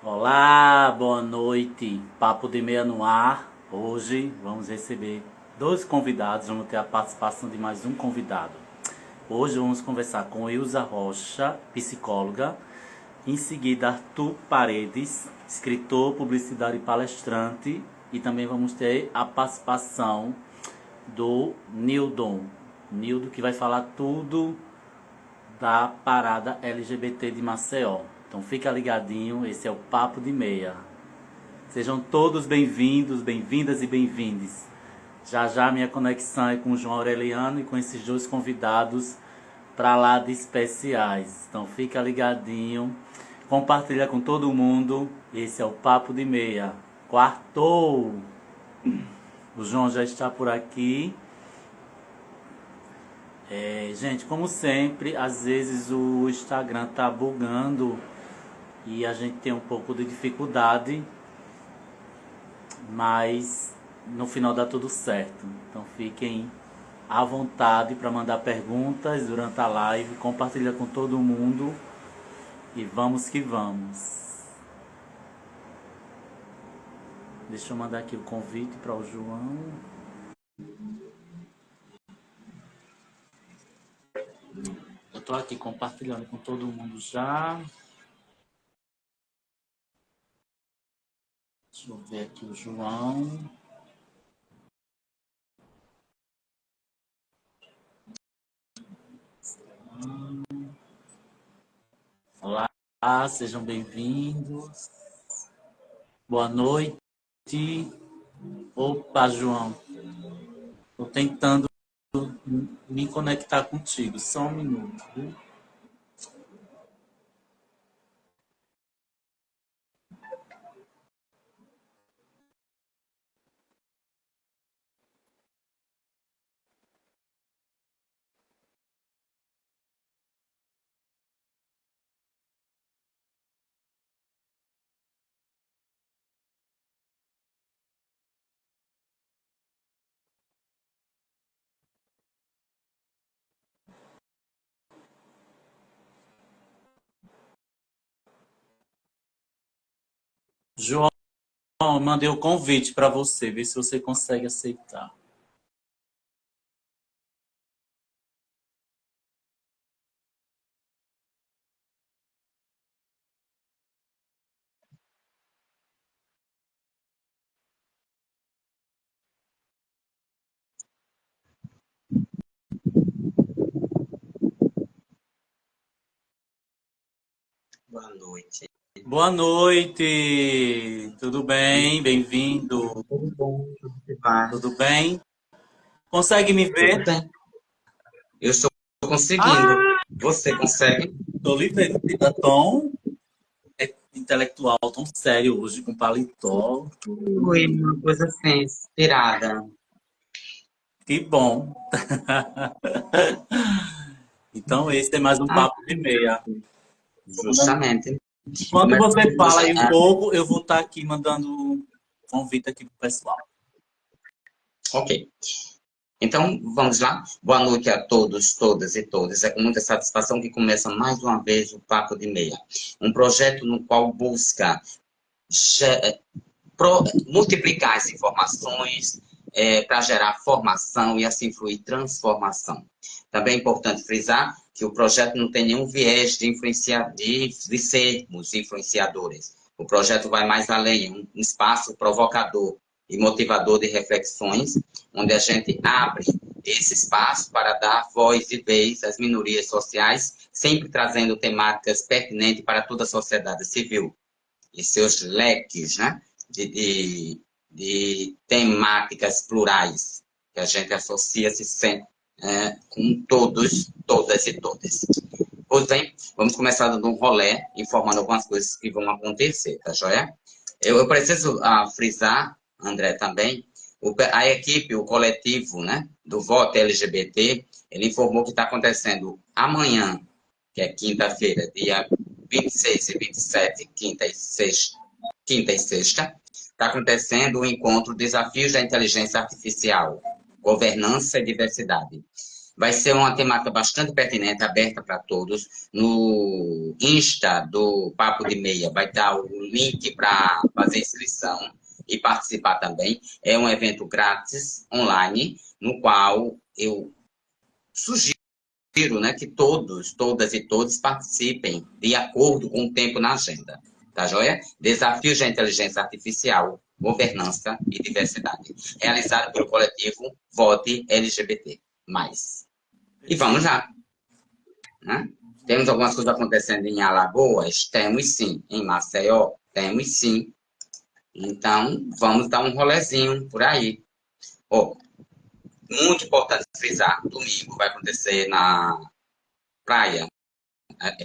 Olá, boa noite. Papo de Meia no ar. Hoje vamos receber dois convidados. Vamos ter a participação de mais um convidado. Hoje vamos conversar com Ilza Rocha, psicóloga. Em seguida, Arthur Paredes, escritor, publicitário e palestrante. E também vamos ter a participação do Nildon. Nildo, que vai falar tudo da parada LGBT de Maceió. Então fica ligadinho, esse é o Papo de Meia. Sejam todos bem-vindos, bem-vindas e bem-vindes. Já já minha conexão é com o João Aureliano e com esses dois convidados para lá de especiais. Então fica ligadinho, compartilha com todo mundo. Esse é o Papo de Meia. Quartou! O João já está por aqui. Gente, como sempre, às vezes o Instagram tá bugando e a gente tem um pouco de dificuldade, mas no final dá tudo certo. Então fiquem à vontade para mandar perguntas durante a live, compartilha com todo mundo e vamos que vamos. Deixa eu mandar aqui o convite para o João. Eu tô aqui compartilhando com todo mundo já. Deixa eu ver aqui o João. Olá, sejam bem-vindos. Boa noite. Opa, João. Estou tentando me conectar contigo. Só um minuto, viu? João, eu mandei o convite para você, ver se você consegue aceitar. Boa noite. Boa noite! Tudo bem? Bem-vindo. Tudo bom? Como você vai? Tudo bem? Consegue me Tudo ver? bem. Eu estou conseguindo. Ah, Você consegue? tô lhe vendo. Você tá tão intelectual, tão sério hoje, com paletó. Foi uma coisa assim, inspirada. Que bom. Então, esse é mais um Ah, Papo de Meia. justamente. Enquanto você fala Hoje, aí um pouco, eu vou estar aqui mandando um convite aqui pro pessoal. ok. Então, vamos lá. Boa noite a todos, todas e todas. É com muita satisfação que começa mais uma vez o Papo de Meia. Um projeto no qual busca multiplicar as informações para gerar formação e assim fluir transformação. Também é importante frisar que o projeto não tem nenhum viés de influenciar, de sermos influenciadores. O projeto vai mais além, um espaço provocador e motivador de reflexões, onde a gente abre esse espaço para dar voz e vez às minorias sociais, sempre trazendo temáticas pertinentes para toda a sociedade civil e seus leques, né? de temáticas plurais, que a gente associa-se sempre com todos, todas e todas. Pois bem, vamos começar dando um rolê, informando algumas coisas que vão acontecer, tá joia? Eu preciso frisar, André, também, a equipe, o coletivo, né, do Voto LGBT, ele informou que está acontecendo amanhã, que é quinta-feira, dia 26 e 27, quinta e sexta, está acontecendo o encontro Desafios da Inteligência Artificial, Governança e Diversidade. Vai ser uma temática bastante pertinente, aberta para todos. No Insta do Papo de Meia vai estar o link para fazer inscrição e participar também. É um evento grátis, online, no qual eu sugiro, né, que todos, todas e todos participem de acordo com o tempo na agenda. Tá joia? Desafios da Inteligência Artificial, Governança e Diversidade. Realizado pelo coletivo Vote LGBT+. E vamos lá. Né? Temos algumas coisas acontecendo em Alagoas? Temos sim. Em Maceió? Temos sim. Então, vamos dar um rolezinho por aí. Oh, muito importante frisar, domingo vai acontecer na praia,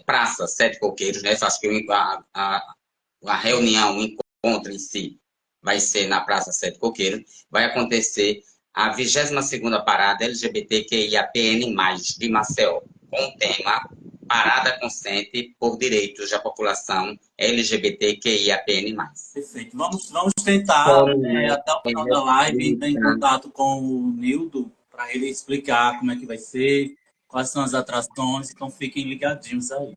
Praça Sete Coqueiros, né? Acho que a reunião, o encontro em si, vai ser na Praça Sete Coqueiros. Vai acontecer a 22ª Parada LGBTQIAPN+, de Maceió, com o tema Parada Consciente por Direitos da População LGBTQIAPN+. Perfeito. Vamos tentar, até o final da live, entrar em contato com o Nildo, para ele explicar como é que vai ser, quais são as atrações, então fiquem ligadinhos aí.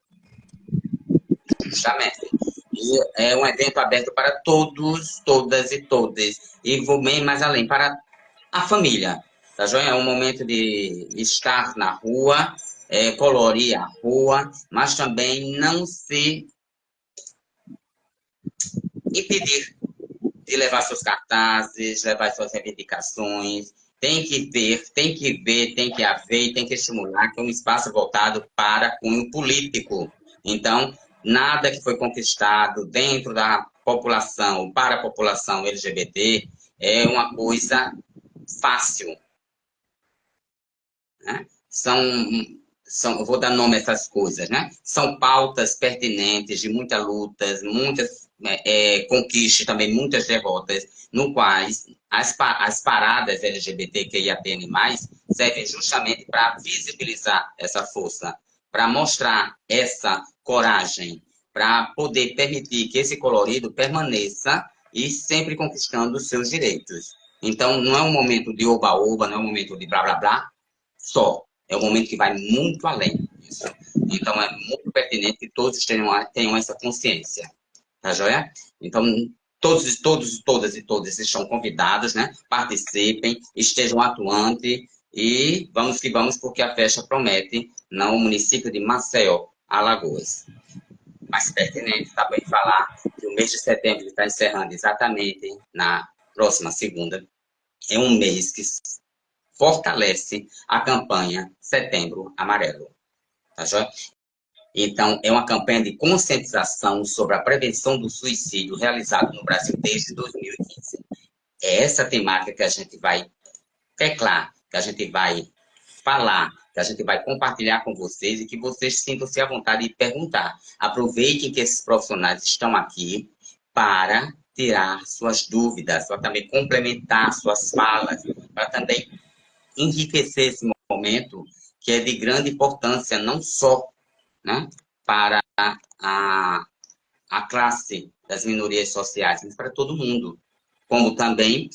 Justamente. E é um evento aberto para todos, todas e todas. E vou bem mais além, para a família. Tá joia? É um momento de estar na rua, colorir a rua, mas também não se impedir de levar seus cartazes, levar suas reivindicações. Tem que ver, tem que ver, tem que haver, tem que estimular, que é um espaço voltado para cunho político. Então, nada que foi conquistado dentro da população, para a população LGBT, é uma coisa fácil. Né? Eu vou dar nome a essas coisas, né? São pautas pertinentes de muitas lutas, muitas conquistas, também muitas derrotas, no quais as paradas LGBTQIAPN+, servem justamente para visibilizar essa força, para mostrar essa coragem, para poder permitir que esse colorido permaneça e sempre conquistando os seus direitos. Então, não é um momento de oba-oba, não é um momento de blá-blá-blá, só. É um momento que vai muito além disso. Então, é muito pertinente que todos tenham essa consciência. Tá joia? Então, todas e todos estão convidados, né? Participem, estejam atuantes e vamos que vamos, porque a festa promete no município de Maceió, Alagoas. Mais pertinente também falar que o mês de setembro está encerrando exatamente na próxima segunda. É um mês que fortalece a campanha Setembro Amarelo. Tá joia? Então, é uma campanha de conscientização sobre a prevenção do suicídio realizada no Brasil desde 2015. É essa temática que a gente vai teclar, que a gente vai falar, que a gente vai compartilhar com vocês e que vocês sintam-se à vontade de perguntar. Aproveitem que esses profissionais estão aqui para tirar suas dúvidas, para também complementar suas falas, para também enriquecer esse momento que é de grande importância, não só, né, para a classe das minorias sociais, mas para todo mundo. Como também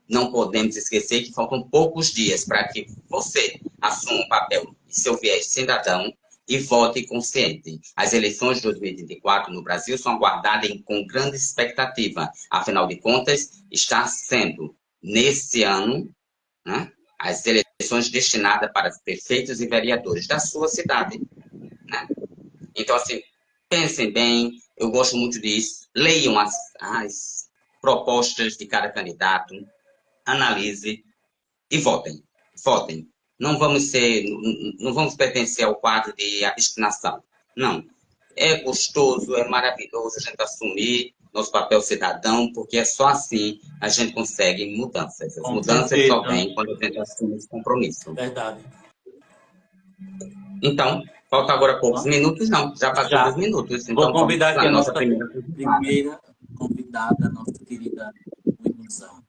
não podemos esquecer que faltam poucos dias para que você assuma o papel de seu viés cidadão e vote consciente. As eleições de 2024 no Brasil são aguardadas com grande expectativa. Afinal de contas, está sendo, nesse ano, né, as eleições destinadas para prefeitos e vereadores da sua cidade. Né? Então, assim, pensem bem, eu gosto muito disso, leiam as propostas de cada candidato, analise e votem. Votem. Não vamos pertencer ao quadro de abstinação. Não. É gostoso, é maravilhoso a gente assumir nosso papel cidadão, porque é só assim a gente consegue mudanças. As mudanças só vêm quando a gente assume esse compromisso. Verdade. Então, falta agora poucos minutos, não. Já passou 2 minutos. Então, vou convidar aqui a nossa primeira convidada, nossa querida Wilson.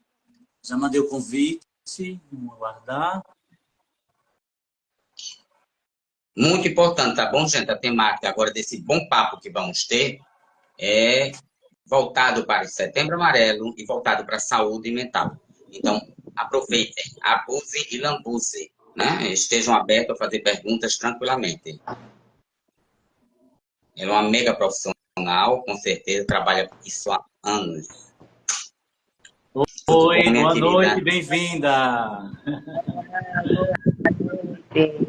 Já mandei o convite, vamos aguardar. Muito importante, tá bom, gente? A temática agora desse bom papo que vamos ter é voltado para o Setembro Amarelo e voltado para a saúde mental. Então, aproveitem, abuse e lambuse. né, estejam abertos a fazer perguntas tranquilamente. Ela é uma mega profissional, com certeza, trabalha com isso há anos. Tudo bom, Oi, minha boa noite, querida? bem-vinda.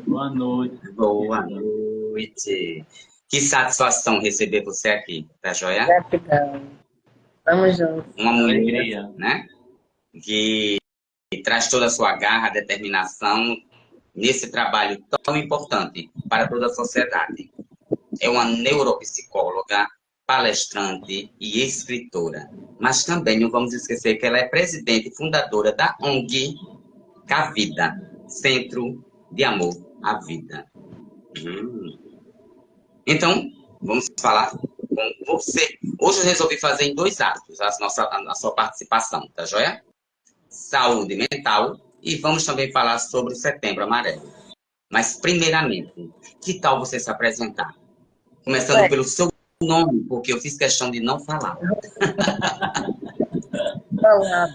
Boa noite. Boa noite. Que satisfação receber você aqui, tá joia? Gratidão. Vamos juntos. Uma mulher, Alegria. né, que traz toda a sua garra, determinação nesse trabalho tão importante para toda a sociedade. É uma neuropsicóloga, palestrante e escritora. Mas também não vamos esquecer que ela é presidente e fundadora da ONG Cavida, Centro de Amor à Vida. Então, vamos falar com você. Hoje eu resolvi fazer em 2 atos a sua participação, tá joia? Saúde mental e vamos também falar sobre o Setembro Amarelo. Mas, primeiramente, que tal você se apresentar? Começando pelo seu nome, porque eu fiz questão de não falar. Olá,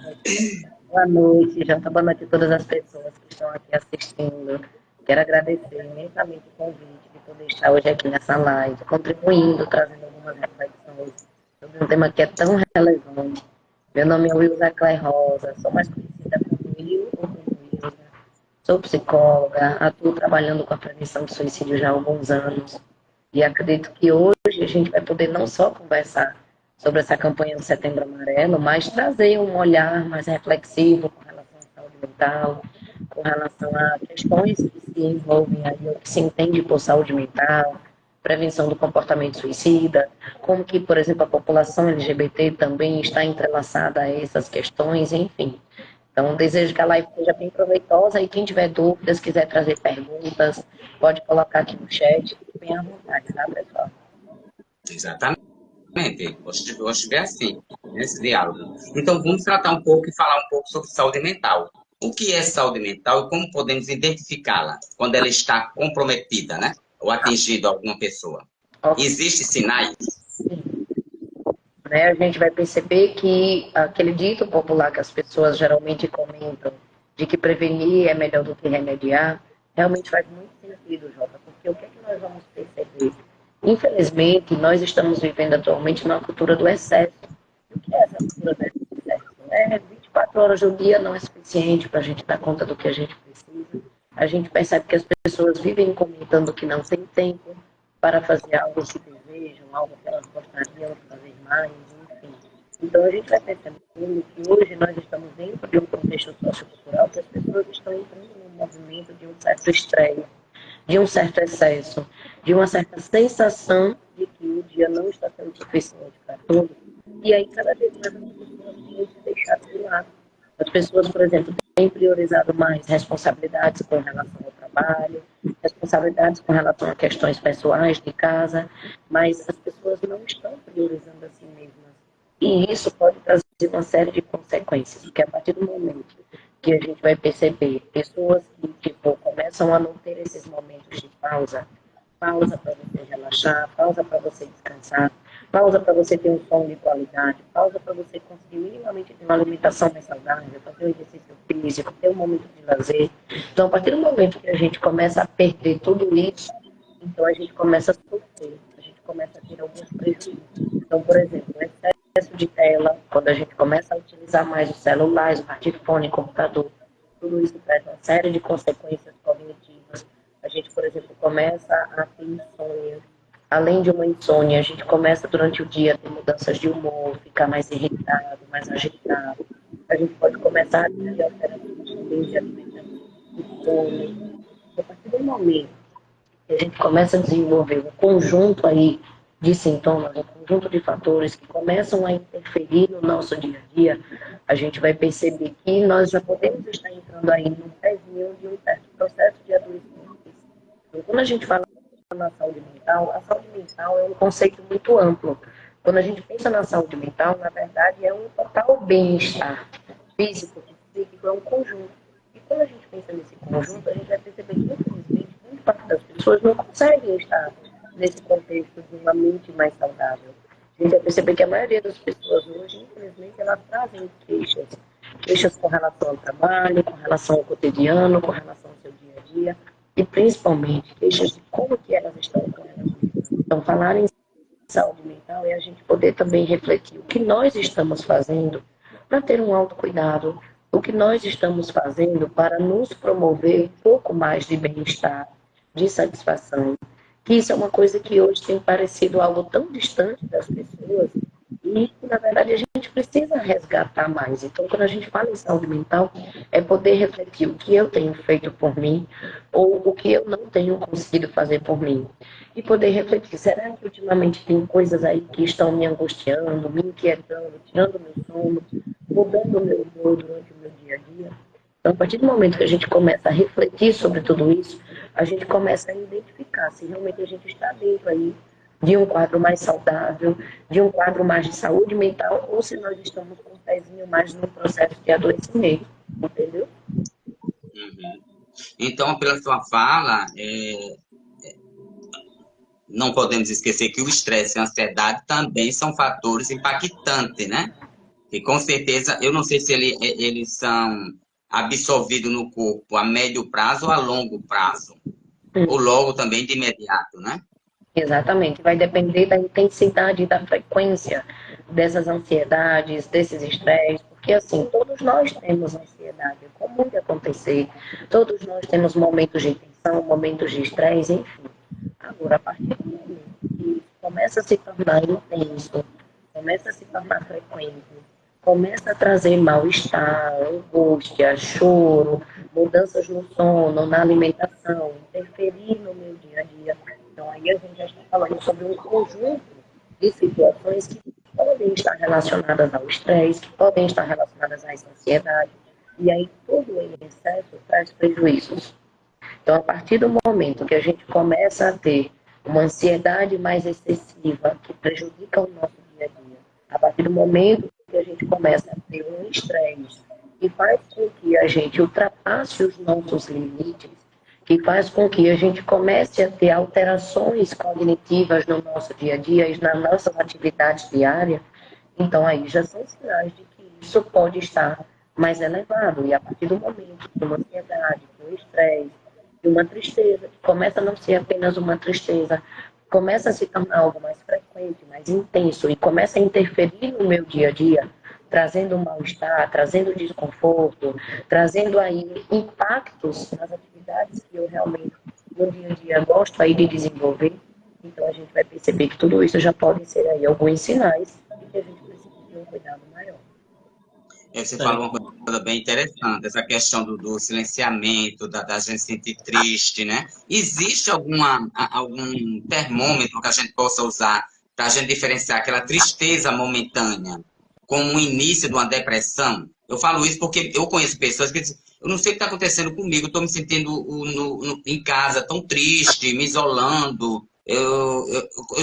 boa noite, Janta. Boa noite a todas as pessoas que estão aqui assistindo. Quero agradecer imensamente o convite de poder estar hoje aqui nessa live, contribuindo, trazendo algumas reflexões sobre um tema que é tão relevante. Meu nome é Wilza Clay Rosa, sou mais conhecida como Will ou como Wilza. Sou psicóloga, atuo trabalhando com a prevenção do suicídio já há alguns anos. E acredito que hoje a gente vai poder não só conversar sobre essa campanha do Setembro Amarelo, mas trazer um olhar mais reflexivo com relação à saúde mental, com relação a questões que se envolvem aí, o que se entende por saúde mental, prevenção do comportamento suicida, como que, por exemplo, a população LGBT também está entrelaçada a essas questões, enfim. Então, desejo que a live seja bem proveitosa e quem tiver dúvidas, quiser trazer perguntas, pode colocar aqui no chat, bem à vontade, tá, pessoal? Exatamente. Gosto de ver assim, nesse diálogo. Então, vamos tratar um pouco e falar um pouco sobre saúde mental. O que é saúde mental e como podemos identificá-la quando ela está comprometida, né? Ou atingido alguma pessoa? Ok. Existem sinais? Né, a gente vai perceber que aquele dito popular que as pessoas geralmente comentam de que prevenir é melhor do que remediar, realmente faz muito sentido, Jota, porque o que é que nós vamos perceber? Infelizmente, nós estamos vivendo atualmente numa cultura do excesso. O que é essa cultura do excesso? 24 horas do dia não é suficiente para a gente dar conta do que a gente precisa. A gente percebe que as pessoas vivem comentando que não tem tempo para fazer algo que desejam, algo que elas gostariam de fazer mais, enfim. Então a gente vai percebendo que hoje nós estamos dentro de um contexto sociocultural que as pessoas estão entrando num movimento de um certo estresse, de um certo excesso, de uma certa sensação de que o dia não está sendo suficiente para todos. E aí cada vez mais as pessoas têm se deixado de lado. As pessoas, por exemplo, têm priorizado mais responsabilidades com relação ao trabalho, responsabilidades com relação a questões pessoais de casa, mas as pessoas não estão priorizando a si mesmas. E isso pode trazer uma série de consequências, porque a partir do momento que a gente vai perceber pessoas que tipo, começam a não ter esses momentos de pausa, pausa para você relaxar, pausa para você descansar, pausa para você ter um sono de qualidade, pausa para você conseguir minimamente ter uma alimentação mais saudável, fazer um exercício físico, ter um momento de lazer. Então, a partir do momento que a gente começa a perder tudo isso, então a gente começa a sofrer, a gente começa a ter alguns prejuízos. Então, por exemplo, o excesso de tela, quando a gente começa a utilizar mais os celulares, smartphone, computador, tudo isso traz uma série de consequências cognitivas. A gente, por exemplo, começa a ter insônia. Além de uma insônia, a gente começa durante o dia a ter mudanças de humor, ficar mais irritado, mais agitado. A gente pode começar a ter alterações também de alimentação, de sono. A partir do momento que a gente começa a desenvolver um conjunto aí de sintomas, um conjunto de fatores que começam a interferir no nosso dia a dia, a gente vai perceber que nós já podemos estar entrando aí num pezinho de um certo processo de adoecimento. Então, quando a gente fala na saúde mental, a saúde mental é um conceito muito amplo. Quando a gente pensa na saúde mental, na verdade, é um total bem-estar físico, psíquico, é um conjunto. E quando a gente pensa nesse conjunto, a gente vai perceber que, infelizmente, grande parte das pessoas não conseguem estar nesse contexto de uma mente mais saudável. A gente vai perceber que a maioria das pessoas hoje, infelizmente, elas trazem queixas. Queixas com relação ao trabalho, com relação ao cotidiano, com relação ao seu dia a dia e, principalmente, queixas de como que elas estão com elas mesmas. Então, falar em saúde mental é a gente poder também refletir o que nós estamos fazendo para ter um autocuidado, o que nós estamos fazendo para nos promover um pouco mais de bem-estar, de satisfação. Que isso é uma coisa que hoje tem parecido algo tão distante das pessoas e, na verdade, a gente precisa resgatar mais. Então, quando a gente fala em saúde mental, é poder refletir o que eu tenho feito por mim ou o que eu não tenho conseguido fazer por mim. E poder refletir, será que ultimamente tem coisas aí que estão me angustiando, me inquietando, tirando o meu sono, mudando o meu humor durante o meu dia a dia? Então, a partir do momento que a gente começa a refletir sobre tudo isso, a gente começa a identificar se realmente a gente está dentro aí de um quadro mais saudável, de um quadro mais de saúde mental, ou se nós estamos com um pezinho mais no processo de adoecimento, entendeu? Uhum. Então, pela sua fala, não podemos esquecer que o estresse e a ansiedade também são fatores impactantes, né? E com certeza, eu não sei se eles são absorvidos no corpo a médio prazo ou a longo prazo, ou logo também de imediato, né? Exatamente, vai depender da intensidade e da frequência dessas ansiedades, desses estresses, porque assim, todos nós temos ansiedade, é comum de acontecer, todos nós temos momentos de tensão, momentos de estresse, enfim. Agora, a partir do momento que começa a se tornar intenso, começa a se tornar frequente, começa a trazer mal-estar, angústia, choro, mudanças no sono, na alimentação, interferir no meu dia a dia. Então, aí a gente já está falando sobre um conjunto de situações que podem estar relacionadas ao estresse, que podem estar relacionadas à ansiedade. E aí, tudo em excesso traz prejuízos. Então, a partir do momento que a gente começa a ter uma ansiedade mais excessiva, que prejudica o nosso dia a dia, a partir do momento que a gente começa a ter um estresse que faz com que a gente ultrapasse os nossos limites, que faz com que a gente comece a ter alterações cognitivas no nosso dia a dia e nas nossas atividades diárias, então aí já são sinais de que isso pode estar mais elevado. E a partir do momento que uma ansiedade, que um estresse, de uma tristeza, que começa a não ser apenas uma tristeza, começa a se tornar algo mais frequente, mais intenso e começa a interferir no meu dia a dia, trazendo mal-estar, trazendo desconforto, trazendo aí impactos nas atividades que eu realmente no dia a dia gosto aí de desenvolver. Então a gente vai perceber que tudo isso já podem ser aí alguns sinais de que a gente precisa de um cuidado maior. Você falou uma Certo. coisa bem interessante, essa questão do silenciamento, da gente se sentir triste, né? Existe algum termômetro que a gente possa usar para a gente diferenciar aquela tristeza momentânea como o início de uma depressão? Eu falo isso porque eu conheço pessoas que dizem, eu não sei o que está acontecendo comigo, estou me sentindo em casa tão triste, me isolando. Eu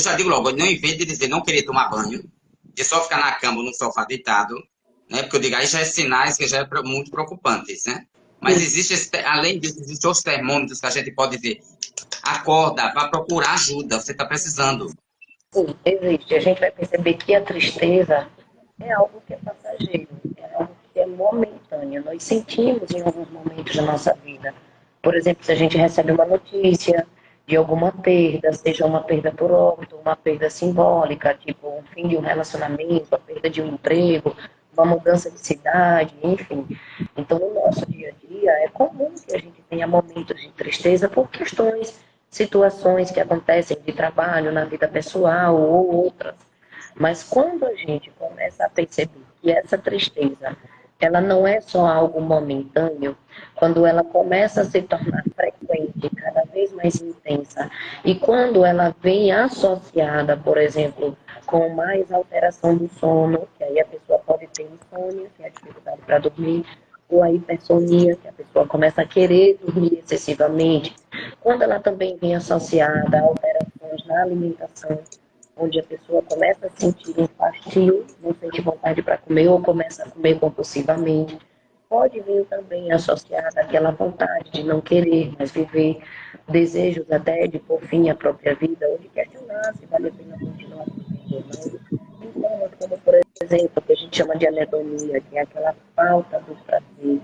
já digo logo, não invento de dizer não querer tomar banho, de só ficar na cama ou no sofá deitado, né? Porque eu digo, aí já é sinais que já é muito preocupantes, né? Mas existe, além disso, existem outros termômetros que a gente pode dizer, acorda, vá procurar ajuda, você está precisando. Sim, existe. A gente vai perceber que a tristeza é algo que é passageiro, é algo que é momentâneo. Nós sentimos em alguns momentos da nossa vida. Por exemplo, se a gente recebe uma notícia de alguma perda, seja uma perda por óbito, uma perda simbólica, tipo um fim de um relacionamento, a perda de um emprego, uma mudança de cidade, enfim. Então, no nosso dia a dia, é comum que a gente tenha momentos de tristeza por questões, situações que acontecem de trabalho, na vida pessoal ou outras. Mas quando a gente começa a perceber que essa tristeza, ela não é só algo momentâneo, quando ela começa a se tornar frequente, cada vez mais intensa, e quando ela vem associada, por exemplo, com mais alteração do sono, que aí a pessoa pode ter insônia, que é a dificuldade para dormir, ou a hipersonia, que a pessoa começa a querer dormir excessivamente, quando ela também vem associada a alterações na alimentação, onde a pessoa começa a sentir um fastio, não sente vontade para comer ou começa a comer compulsivamente. Pode vir também associada àquela vontade de não querer mais viver, desejos até de por fim a própria vida, ou de questionar se vale a pena continuar vivendo ou não. Sintomas como, por exemplo, o que a gente chama de anedonia, que é aquela falta do prazer,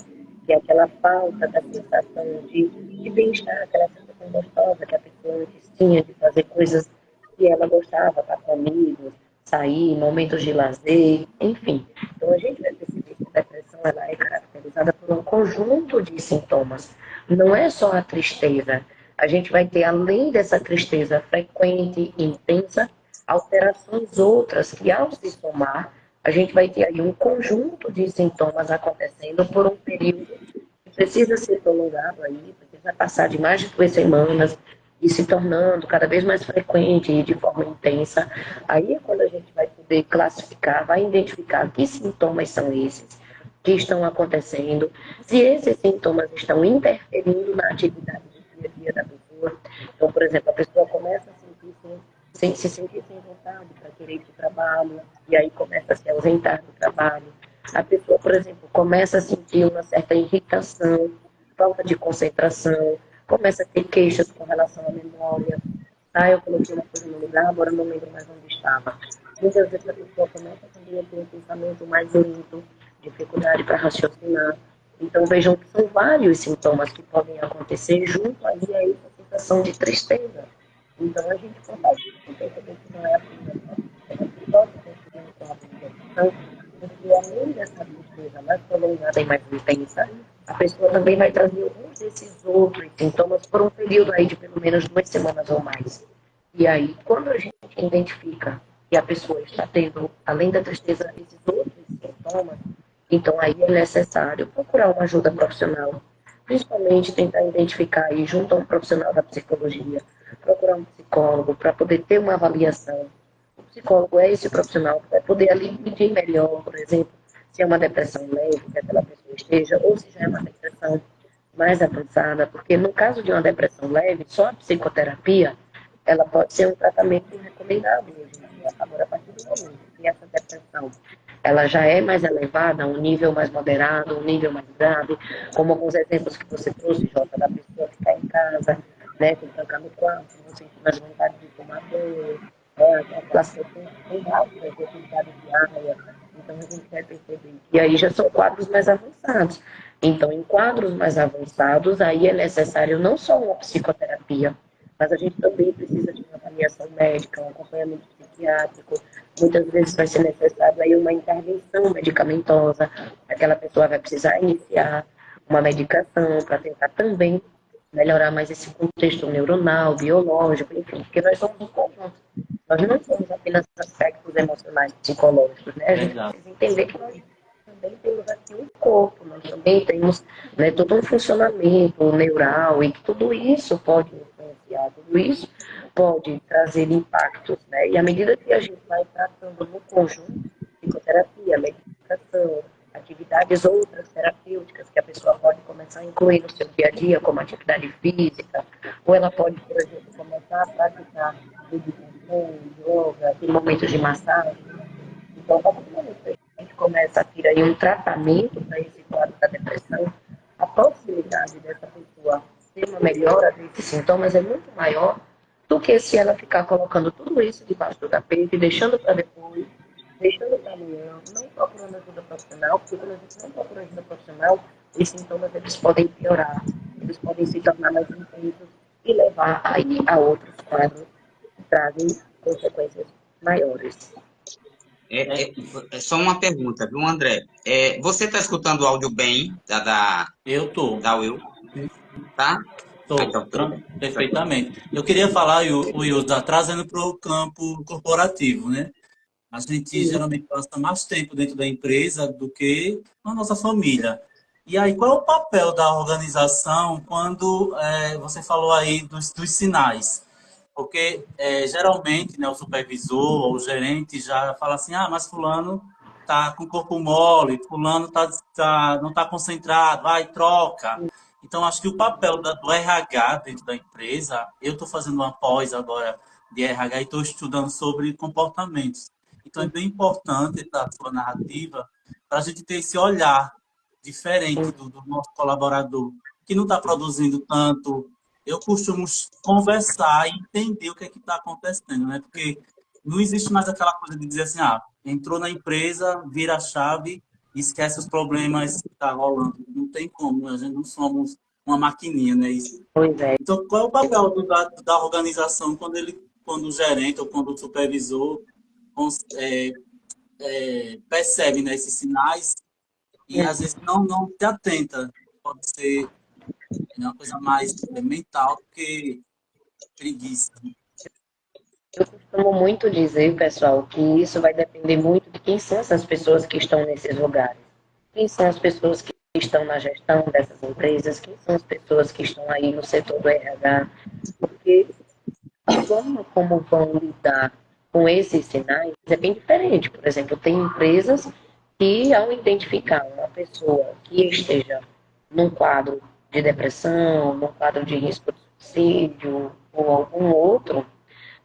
que é aquela aquela falta da sensação de bem-estar, aquela sensação gostosa que a pessoa antes tinha de fazer coisas que ela gostava, estar com amigos, sair, momentos de lazer, enfim. Então a gente vai perceber que a depressão ela é caracterizada por um conjunto de sintomas. Não é só a tristeza. A gente vai ter, além dessa tristeza frequente e intensa, alterações outras que, ao se somar, a gente vai ter aí um conjunto de sintomas acontecendo por um período que precisa ser prolongado aí, precisa passar de mais de 2 semanas e se tornando cada vez mais frequente e de forma intensa. Aí é quando a gente vai poder classificar, vai identificar que sintomas são esses que estão acontecendo, se esses sintomas estão interferindo na atividade do dia a dia da pessoa. Então, por exemplo, a pessoa começa a sentir se sentir sem vontade para querer ir para o trabalho, e aí começa a se ausentar do trabalho. A pessoa, por exemplo, começa a sentir uma certa irritação, falta de concentração, começa a ter queixas com relação à memória. Ah, eu coloquei uma coisa no lugar, agora não lembro mais onde estava. Muitas vezes a pessoa começa também a ter um pensamento mais lento, dificuldade para raciocinar. Então, vejam que são vários sintomas que podem acontecer junto aí a essa sensação de tristeza. Então, a gente consegue perceber que não é a primeira vez que pode conseguir com a depressão, porque além dessa tristeza mais prolongada e mais intensa, a pessoa também vai trazer alguns desses outros sintomas por um período aí de pelo menos 2 semanas ou mais. E aí, quando a gente identifica que a pessoa está tendo, além da tristeza, esses outros sintomas, então aí é necessário procurar uma ajuda profissional, principalmente tentar identificar aí junto a um profissional da psicologia, procurar um psicólogo para poder ter uma avaliação. O psicólogo é esse profissional que vai poder ali medir melhor, por exemplo, se é uma depressão leve que aquela pessoa esteja, ou se já é uma depressão mais avançada, porque no caso de uma depressão leve, só a psicoterapia, ela pode ser um tratamento recomendado hoje em dia. Agora, a partir do momento que essa depressão ela já é mais elevada, um nível mais moderado, um nível mais grave, como alguns exemplos que você trouxe, Jota, da pessoa que está em casa, né, que trancar no quarto, não sentir mais vontade de tomar banho, aquela situação tem alta atividade diária, então a gente vai perceber. E aí já são quadros mais avançados. Então, em quadros mais avançados, aí é necessário não só uma psicoterapia, mas a gente também precisa de uma avaliação médica, um acompanhamento psiquiátrico. Muitas vezes vai ser necessário aí uma intervenção medicamentosa. Aquela pessoa vai precisar iniciar uma medicação para tentar também melhorar mais esse contexto neuronal, biológico, enfim, porque nós somos um conjunto. Nós não somos apenas aspectos emocionais, psicológicos, né? A gente Exato. precisa entender que nós também temos aqui um corpo, nós também temos, né, todo um funcionamento neural e que tudo isso pode influenciar, tudo isso pode trazer impactos, né? E à medida que a gente vai tratando no conjunto, psicoterapia, medicação, atividades outras terapêuticas que a pessoa pode começar a incluir no seu dia a dia, como atividade física, ou ela pode, por exemplo, começar a praticar meditação, yoga, tem momentos de massagem. Então, a partir do momento que a gente começa a ter aí um tratamento para esse quadro da depressão, a possibilidade dessa pessoa ter uma melhora desses sintomas é muito maior do que se ela ficar colocando tudo isso debaixo do tapete, deixando para depois, deixando para amanhã, não procurando ajuda profissional, porque quando a gente não procura ajuda profissional, os sintomas eles podem piorar, eles podem se tornar mais intensos e levar aí a outros quadros que trazem consequências maiores. É só uma pergunta, viu, André? Você está escutando o áudio bem Eu tô. da Will, tá? Ah, Estou então, tudo bem. perfeitamente. Eu queria falar, o Ilza, trazendo para o campo corporativo, né? A gente Sim. geralmente passa mais tempo dentro da empresa do que na nossa família. E aí, qual é o papel da organização quando você falou aí dos sinais? Porque geralmente, né, o supervisor ou o gerente já fala assim, ah, mas fulano tá com o corpo mole, fulano não está concentrado, vai, troca. Então, acho que o papel do RH dentro da empresa, eu estou fazendo uma pós agora de RH e estou estudando sobre comportamentos. Então, é bem importante a sua narrativa para a gente ter esse olhar diferente do nosso colaborador, que não está produzindo tanto. Eu costumo conversar e entender o que é que está acontecendo, né? Porque não existe mais aquela coisa de dizer assim, ah, entrou na empresa, vira a chave e esquece os problemas que estão rolando. tem como, a gente não somos uma maquininha, né? Isso. Pois é. Então, qual é o papel da organização quando o gerente ou quando o supervisor percebe, né, esses sinais e às vezes não se atenta? Pode ser uma coisa mais mental do que preguiça. Eu costumo muito dizer, pessoal, que isso vai depender muito de quem são essas pessoas que estão nesses lugares. Quem são as pessoas que estão na gestão dessas empresas, quem são as pessoas que estão aí no setor do RH, porque a forma como vão lidar com esses sinais é bem diferente. Por exemplo, tem empresas que, ao identificar uma pessoa que esteja num quadro de depressão, num quadro de risco de suicídio ou algum outro,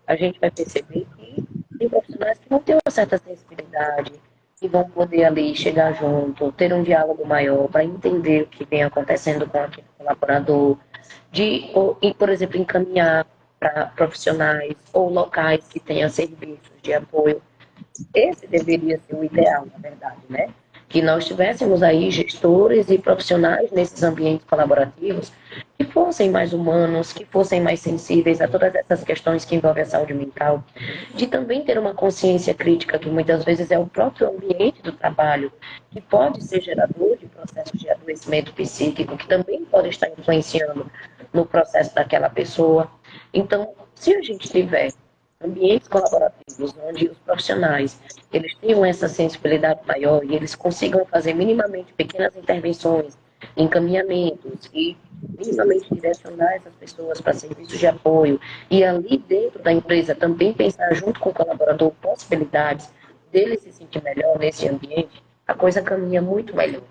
a gente vai perceber que tem profissionais que vão ter uma certa sensibilidade, que vão poder ali chegar junto, ter um diálogo maior para entender o que vem acontecendo com aquele colaborador, por exemplo, encaminhar para profissionais ou locais que tenham serviços de apoio. Esse deveria ser o ideal, na verdade, né? Que nós tivéssemos aí gestores e profissionais nesses ambientes colaborativos que fossem mais humanos, que fossem mais sensíveis a todas essas questões que envolvem a saúde mental, de também ter uma consciência crítica, que muitas vezes é o próprio ambiente do trabalho, que pode ser gerador de processos de adoecimento psíquico, que também pode estar influenciando no processo daquela pessoa. Então, se a gente tiver ambientes colaborativos, onde os profissionais eles tenham essa sensibilidade maior e eles consigam fazer minimamente pequenas intervenções, encaminhamentos e minimamente direcionar essas pessoas para serviços de apoio e ali dentro da empresa também pensar junto com o colaborador possibilidades dele se sentir melhor nesse ambiente, a coisa caminha muito melhor.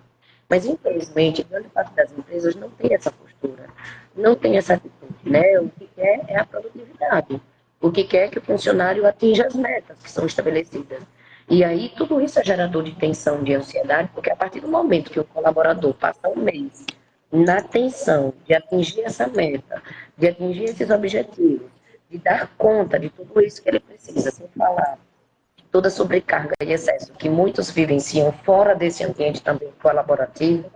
Mas, infelizmente, grande parte das empresas não tem essa postura, não tem essa atitude, né? O que quer é a produtividade. O que quer é que o funcionário atinja as metas que são estabelecidas. E aí, tudo isso é gerador de tensão, de ansiedade, porque a partir do momento que o colaborador passa um mês na tensão de atingir essa meta, de atingir esses objetivos, de dar conta de tudo isso que ele precisa, sem falar toda a sobrecarga e excesso que muitos vivenciam fora desse ambiente também colaborativo,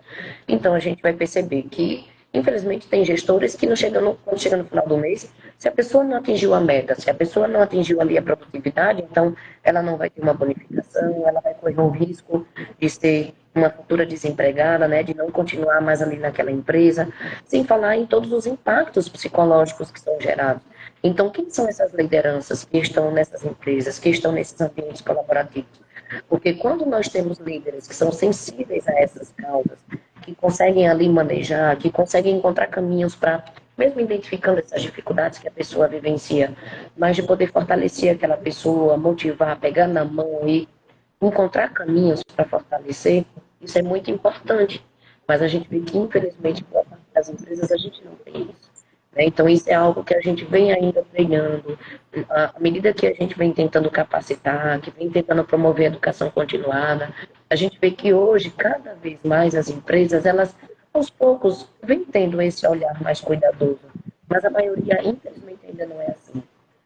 então a gente vai perceber que, infelizmente, tem gestores que não chegam quando chega no final do mês, se a pessoa não atingiu a meta, se a pessoa não atingiu ali a produtividade, então ela não vai ter uma bonificação, ela vai correr um risco de ser uma futura desempregada, né, de não continuar mais ali naquela empresa, sem falar em todos os impactos psicológicos que são gerados. Então, quem são essas lideranças que estão nessas empresas, que estão nesses ambientes colaborativos? Porque quando nós temos líderes que são sensíveis a essas causas, que conseguem ali manejar, que conseguem encontrar caminhos para, mesmo identificando essas dificuldades que a pessoa vivencia, mas de poder fortalecer aquela pessoa, motivar, pegar na mão e encontrar caminhos para fortalecer, isso é muito importante. Mas a gente vê que, infelizmente, boa parte das empresas a gente não tem isso. Né? Então, isso é algo que a gente vem ainda treinando. À medida que a gente vem tentando capacitar, que vem tentando promover a educação continuada, a gente vê que hoje, cada vez mais, as empresas, elas, aos poucos, vêm tendo esse olhar mais cuidadoso. Mas a maioria, infelizmente, ainda não é assim.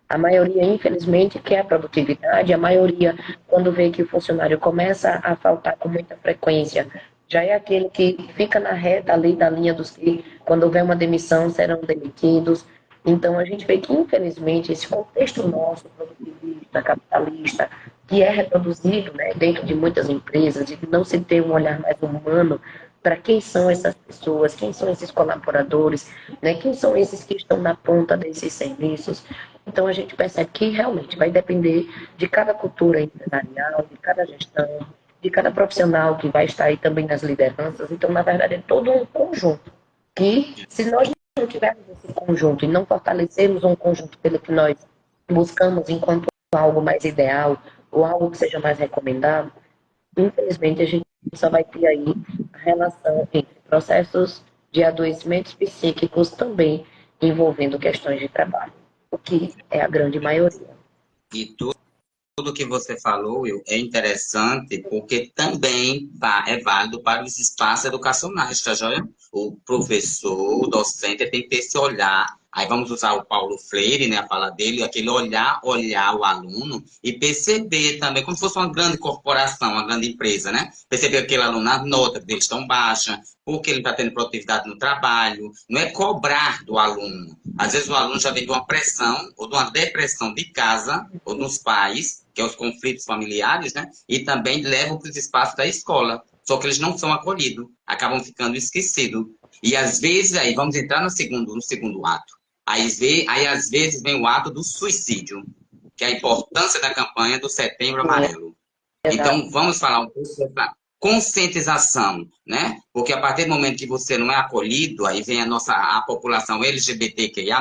A maioria, infelizmente, quer a produtividade, a maioria, quando vê que o funcionário começa a faltar com muita frequência, já é aquele que fica na reta ali da linha dos que, quando houver uma demissão, serão demitidos. Então, a gente vê que, infelizmente, esse contexto nosso, produtivista, capitalista, que é reproduzido, né, dentro de muitas empresas, de não se ter um olhar mais humano para quem são essas pessoas, quem são esses colaboradores, né, quem são esses que estão na ponta desses serviços. Então, a gente percebe que realmente vai depender de cada cultura empresarial, de cada gestão, de cada profissional que vai estar aí também nas lideranças. Então, na verdade, é todo um conjunto que, se nós não tivermos esse conjunto e não fortalecermos um conjunto pelo que nós buscamos enquanto algo mais ideal ou algo que seja mais recomendado, infelizmente a gente só vai ter aí a relação entre processos de adoecimentos psíquicos também envolvendo questões de trabalho, o que é a grande maioria. E tudo que você falou, Will, é interessante porque também é válido para os espaços educacionais, tá joia? O professor, o docente tem que ter esse olhar Aí vamos usar o Paulo Freire, né, a fala dele, aquele olhar o aluno e perceber também, como se fosse uma grande corporação, uma grande empresa, né? Perceber que aquele aluno, as notas dele estão baixas, porque ele está tendo produtividade no trabalho. Não é cobrar do aluno. Às vezes o aluno já vem de uma pressão ou de uma depressão de casa ou dos pais, que é os conflitos familiares, né? E também levam para os espaços da escola. Só que eles não são acolhidos, acabam ficando esquecidos. E às vezes, aí vamos entrar no segundo ato. Aí, às vezes, vem o ato do suicídio, que é a importância da campanha do Setembro Amarelo. Exato. Então, vamos falar um pouco sobre a conscientização, né? Porque a partir do momento que você não é acolhido, aí vem a população LGBTQIA+,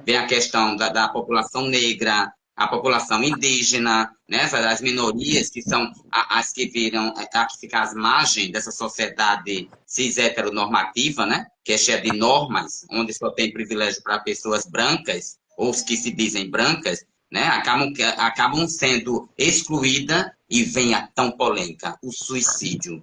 vem a questão da população negra, a população indígena, né? As minorias que são as que viram, a que ficam às margens dessa sociedade cis heteronormativa, né? Que é cheia de normas, onde só tem privilégio para pessoas brancas, ou os que se dizem brancas, né? Acabam sendo excluídas e vem a tão polêmica, o suicídio.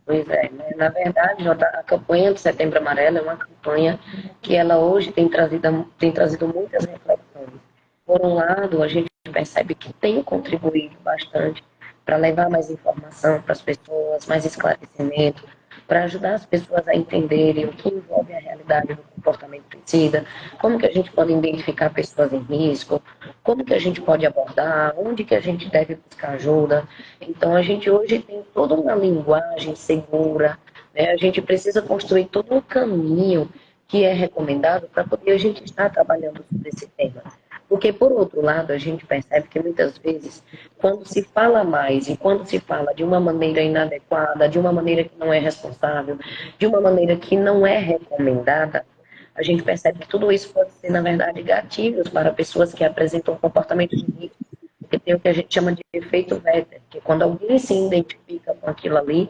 Pois é, né? Na verdade, Jota, a campanha do Setembro Amarelo é uma campanha que ela hoje tem trazido muitas reflexões. Por um lado, a gente percebe que tem contribuído bastante para levar mais informação para as pessoas, mais esclarecimento, para ajudar as pessoas a entenderem o que envolve a realidade do comportamento suicida, como que a gente pode identificar pessoas em risco, como que a gente pode abordar, onde que a gente deve buscar ajuda. Então, a gente hoje tem toda uma linguagem segura, né? A gente precisa construir todo um caminho que é recomendado para poder a gente estar trabalhando sobre esse tema. Porque, por outro lado, a gente percebe que muitas vezes, quando se fala mais e quando se fala de uma maneira inadequada, de uma maneira que não é responsável, de uma maneira que não é recomendada, a gente percebe que tudo isso pode ser, na verdade, gatilhos para pessoas que apresentam comportamentos de risco, porque tem o que a gente chama de efeito Vetter, que é quando alguém se identifica com aquilo ali,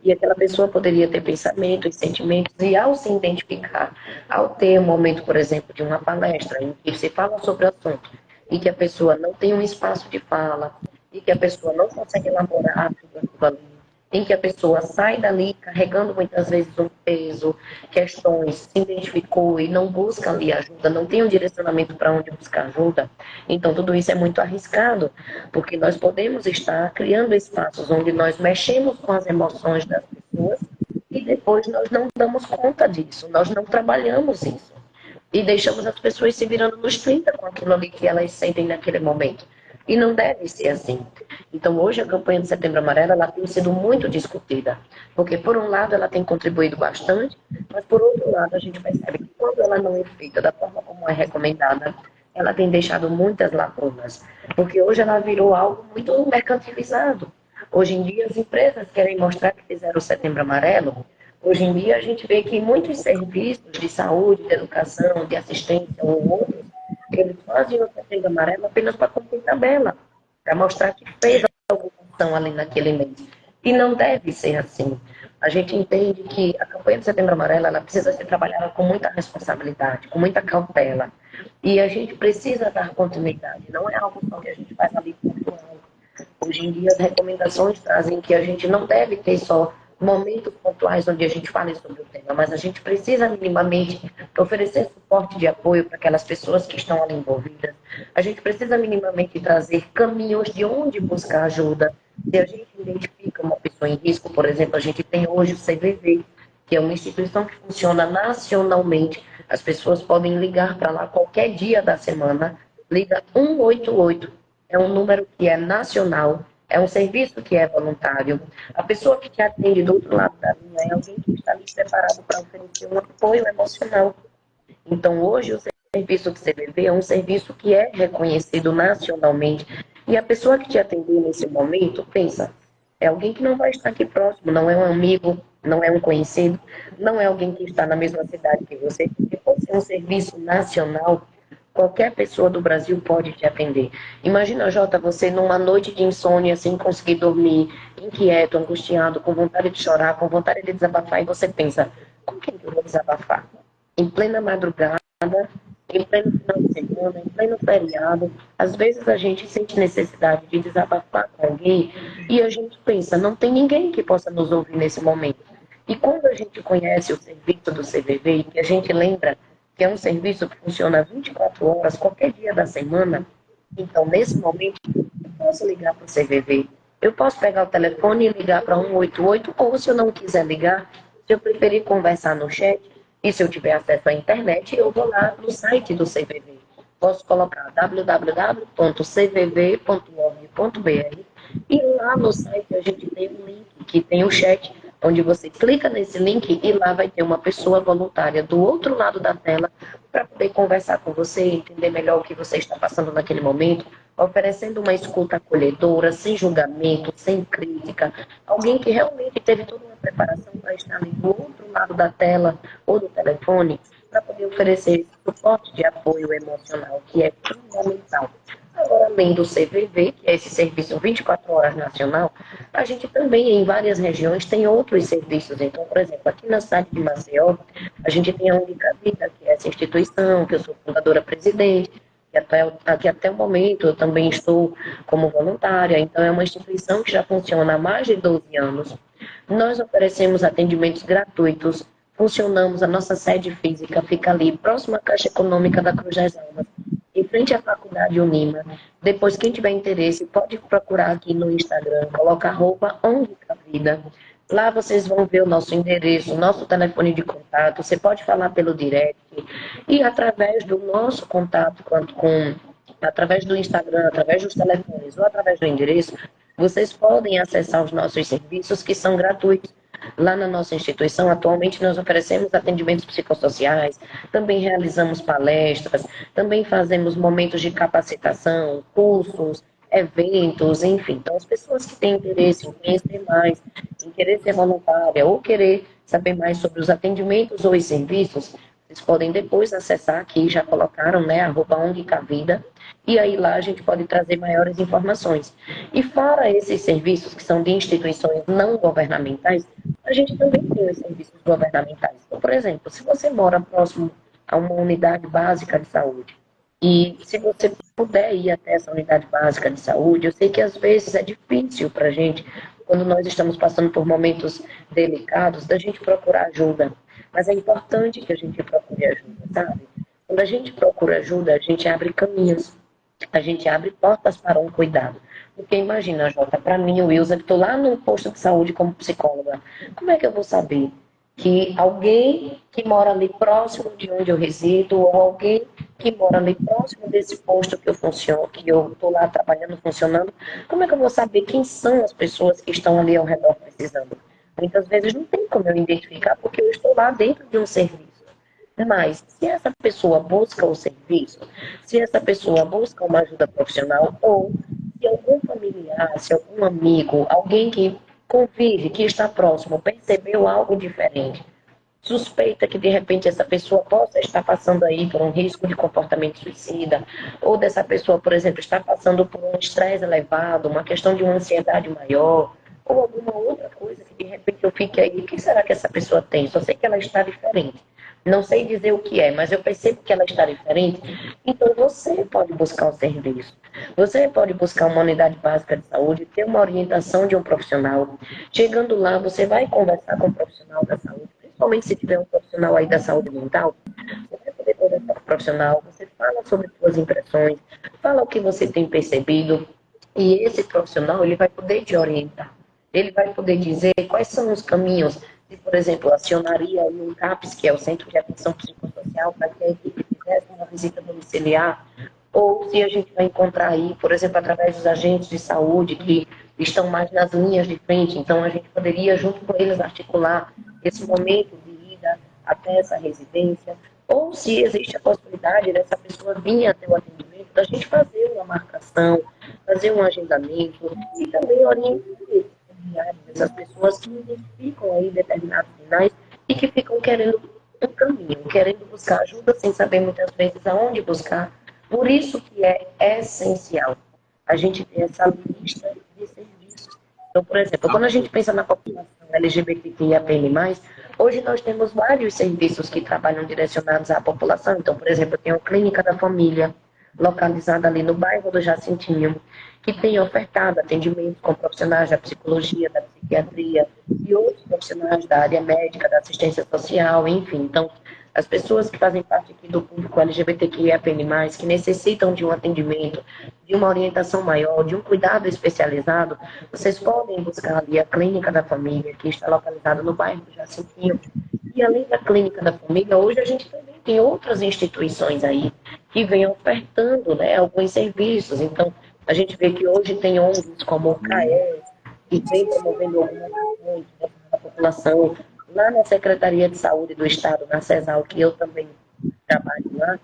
e aquela pessoa poderia ter pensamentos, sentimentos, e ao se identificar, ao ter um momento, por exemplo, de uma palestra, em que se fala sobre o assunto, e que a pessoa não tem um espaço de fala, e que a pessoa não consegue elaborar tudo aquilo ali, em que a pessoa sai dali carregando muitas vezes um peso, questões, se identificou e não busca ali ajuda, não tem um direcionamento para onde buscar ajuda, então tudo isso é muito arriscado, porque nós podemos estar criando espaços onde nós mexemos com as emoções das pessoas e depois nós não damos conta disso, nós não trabalhamos isso. E deixamos as pessoas se virando nos 30 com aquilo ali que elas sentem naquele momento. E não deve ser assim. Então, hoje, a campanha de Setembro Amarelo ela tem sido muito discutida. Porque, por um lado, ela tem contribuído bastante, mas, por outro lado, a gente percebe que quando ela não é feita da forma como é recomendada, ela tem deixado muitas lacunas. Porque hoje ela virou algo muito mercantilizado. Hoje em dia, as empresas querem mostrar que fizeram o Setembro Amarelo. Hoje em dia, a gente vê que muitos serviços de saúde, de educação, de assistência ou outros, eles fazem o Setembro Amarelo apenas para cumprir tabela, para mostrar que fez alguma ação ali naquele mês. E não deve ser assim. A gente entende que a campanha do Setembro Amarelo ela precisa ser trabalhada com muita responsabilidade, com muita cautela. E a gente precisa dar continuidade. Não é algo só que a gente faz ali pontual. Hoje em dia, as recomendações trazem que a gente não deve ter só momentos pontuais onde a gente fale sobre o tema, mas a gente precisa minimamente oferecer suporte de apoio para aquelas pessoas que estão ali envolvidas. A gente precisa minimamente trazer caminhos de onde buscar ajuda. Se a gente identifica uma pessoa em risco, por exemplo, a gente tem hoje o CVV, que é uma instituição que funciona nacionalmente. As pessoas podem ligar para lá qualquer dia da semana, liga 188, é um número que é nacional, é um serviço que é voluntário. A pessoa que te atende do outro lado da linha é alguém que está ali preparado para oferecer um apoio emocional. Então, hoje, o serviço do CVV é um serviço que é reconhecido nacionalmente. E a pessoa que te atender nesse momento, pensa, é alguém que não vai estar aqui próximo, não é um amigo, não é um conhecido, não é alguém que está na mesma cidade que você, porque por ser um serviço nacional, qualquer pessoa do Brasil pode te atender. Imagina, Jota, você numa noite de insônia, sem conseguir dormir, inquieto, angustiado, com vontade de chorar, com vontade de desabafar, e você pensa, com quem que eu vou desabafar? Em plena madrugada, em pleno final de semana, em pleno feriado, às vezes a gente sente necessidade de desabafar com alguém e a gente pensa, não tem ninguém que possa nos ouvir nesse momento. E quando a gente conhece o serviço do CVV e que a gente lembra que é um serviço que funciona 24 horas, qualquer dia da semana. Então, nesse momento, eu posso ligar para o CVV, eu posso pegar o telefone e ligar para 188, ou se eu não quiser ligar, se eu preferir conversar no chat, e se eu tiver acesso à internet, eu vou lá no site do CVV. Posso colocar www.cvv.org.br e lá no site a gente tem um link que tem o chat, onde você clica nesse link e lá vai ter uma pessoa voluntária do outro lado da tela para poder conversar com você, entender melhor o que você está passando naquele momento, oferecendo uma escuta acolhedora, sem julgamento, sem crítica, alguém que realmente teve toda uma preparação para estar ali do outro lado da tela ou do telefone, para poder oferecer esse suporte de apoio emocional, que é fundamental. Agora, além do CVV, que é esse serviço 24 horas nacional, a gente também, em várias regiões, tem outros serviços. Então, por exemplo, aqui na cidade de Maceió, a gente tem a Única Vida, que é essa instituição, que eu sou fundadora presidente, que até o momento eu também estou como voluntária. Então, é uma instituição que já funciona há mais de 12 anos. Nós oferecemos atendimentos gratuitos, funcionamos, a nossa sede física fica ali, próxima à Caixa Econômica da Cruz das Almas, em frente à Faculdade Unima. Depois, quem tiver interesse, pode procurar aqui no Instagram, coloca @ONG Vida. Lá vocês vão ver o nosso endereço, o nosso telefone de contato, você pode falar pelo direct, e através do nosso contato, através do Instagram, através dos telefones ou através do endereço, vocês podem acessar os nossos serviços que são gratuitos. Lá na nossa instituição, atualmente, nós oferecemos atendimentos psicossociais, também realizamos palestras, também fazemos momentos de capacitação, cursos, eventos, enfim. Então, as pessoas que têm interesse em conhecer mais, em querer ser voluntária ou querer saber mais sobre os atendimentos ou os serviços, vocês podem depois acessar aqui, já colocaram, né, @ONG e aí lá a gente pode trazer maiores informações. E fora esses serviços que são de instituições não governamentais, a gente também tem os serviços governamentais. Então, por exemplo, se você mora próximo a uma unidade básica de saúde, e se você puder ir até essa unidade básica de saúde, eu sei que às vezes é difícil para a gente, quando nós estamos passando por momentos delicados, da gente procurar ajuda. Mas é importante que a gente procure ajuda, sabe? Quando a gente procura ajuda, a gente abre caminhos, a gente abre portas para um cuidado. Porque imagina, Jota, para mim, o Wilson, que estou lá no posto de saúde como psicóloga, como é que eu vou saber que alguém que mora ali próximo de onde eu resido, ou alguém que mora ali próximo desse posto que eu funciono, que eu estou lá trabalhando, funcionando, como é que eu vou saber quem são as pessoas que estão ali ao redor precisando? Muitas vezes não tem como eu identificar, porque eu estou lá dentro de um serviço. Mas, se essa pessoa busca o serviço, se essa pessoa busca uma ajuda profissional, ou se algum familiar, se algum amigo, alguém que convive, que está próximo, percebeu algo diferente, suspeita que de repente essa pessoa possa estar passando aí por um risco de comportamento suicida, ou dessa pessoa, por exemplo, está passando por um estresse elevado, uma questão de uma ansiedade maior, ou alguma outra coisa que de repente eu fique aí, o que será que essa pessoa tem? Só sei que ela está diferente. Não sei dizer o que é, mas eu percebo que ela está diferente. Então você pode buscar o serviço. Você pode buscar uma unidade básica de saúde, ter uma orientação de um profissional. Chegando lá, você vai conversar com um profissional da saúde, principalmente se tiver um profissional aí da saúde mental. Você vai poder conversar com o profissional, você fala sobre suas impressões, fala o que você tem percebido, e esse profissional ele vai poder te orientar. Ele vai poder dizer quais são os caminhos. Se, por exemplo, acionaria um CAPS, que é o Centro de Atenção Psicossocial, para que a equipe fizesse uma visita domiciliar, ou se a gente vai encontrar aí, por exemplo, através dos agentes de saúde que estão mais nas linhas de frente, então a gente poderia, junto com eles, articular esse momento de ida até essa residência, ou se existe a possibilidade dessa pessoa vir até o atendimento, da gente fazer uma marcação, fazer um agendamento e também orientar essas pessoas que identificam aí determinados sinais e que ficam querendo um caminho, querendo buscar ajuda sem saber muitas vezes aonde buscar. Por isso que é essencial a gente ter essa lista de serviços. Então, por exemplo, quando a gente pensa na população LGBTQIAPN+, hoje nós temos vários serviços que trabalham direcionados à população. Então, por exemplo, tem a Clínica da Família, localizada ali no bairro do Jacintinho, que tem ofertado atendimento com profissionais da psicologia, da psiquiatria e outros profissionais da área médica, da assistência social, enfim. Então, as pessoas que fazem parte aqui do público LGBTQIAPN+, que necessitam de um atendimento, de uma orientação maior, de um cuidado especializado, vocês podem buscar ali a Clínica da Família, que está localizada no bairro do Jacintinho. E além da Clínica da Família, hoje a gente também tem outras instituições aí que vêm ofertando, né, alguns serviços. Então, a gente vê que hoje tem ONGs como o CAES, que vem promovendo algumas ações da população. Lá na Secretaria de Saúde do Estado, na CESAL, que eu também trabalho lá,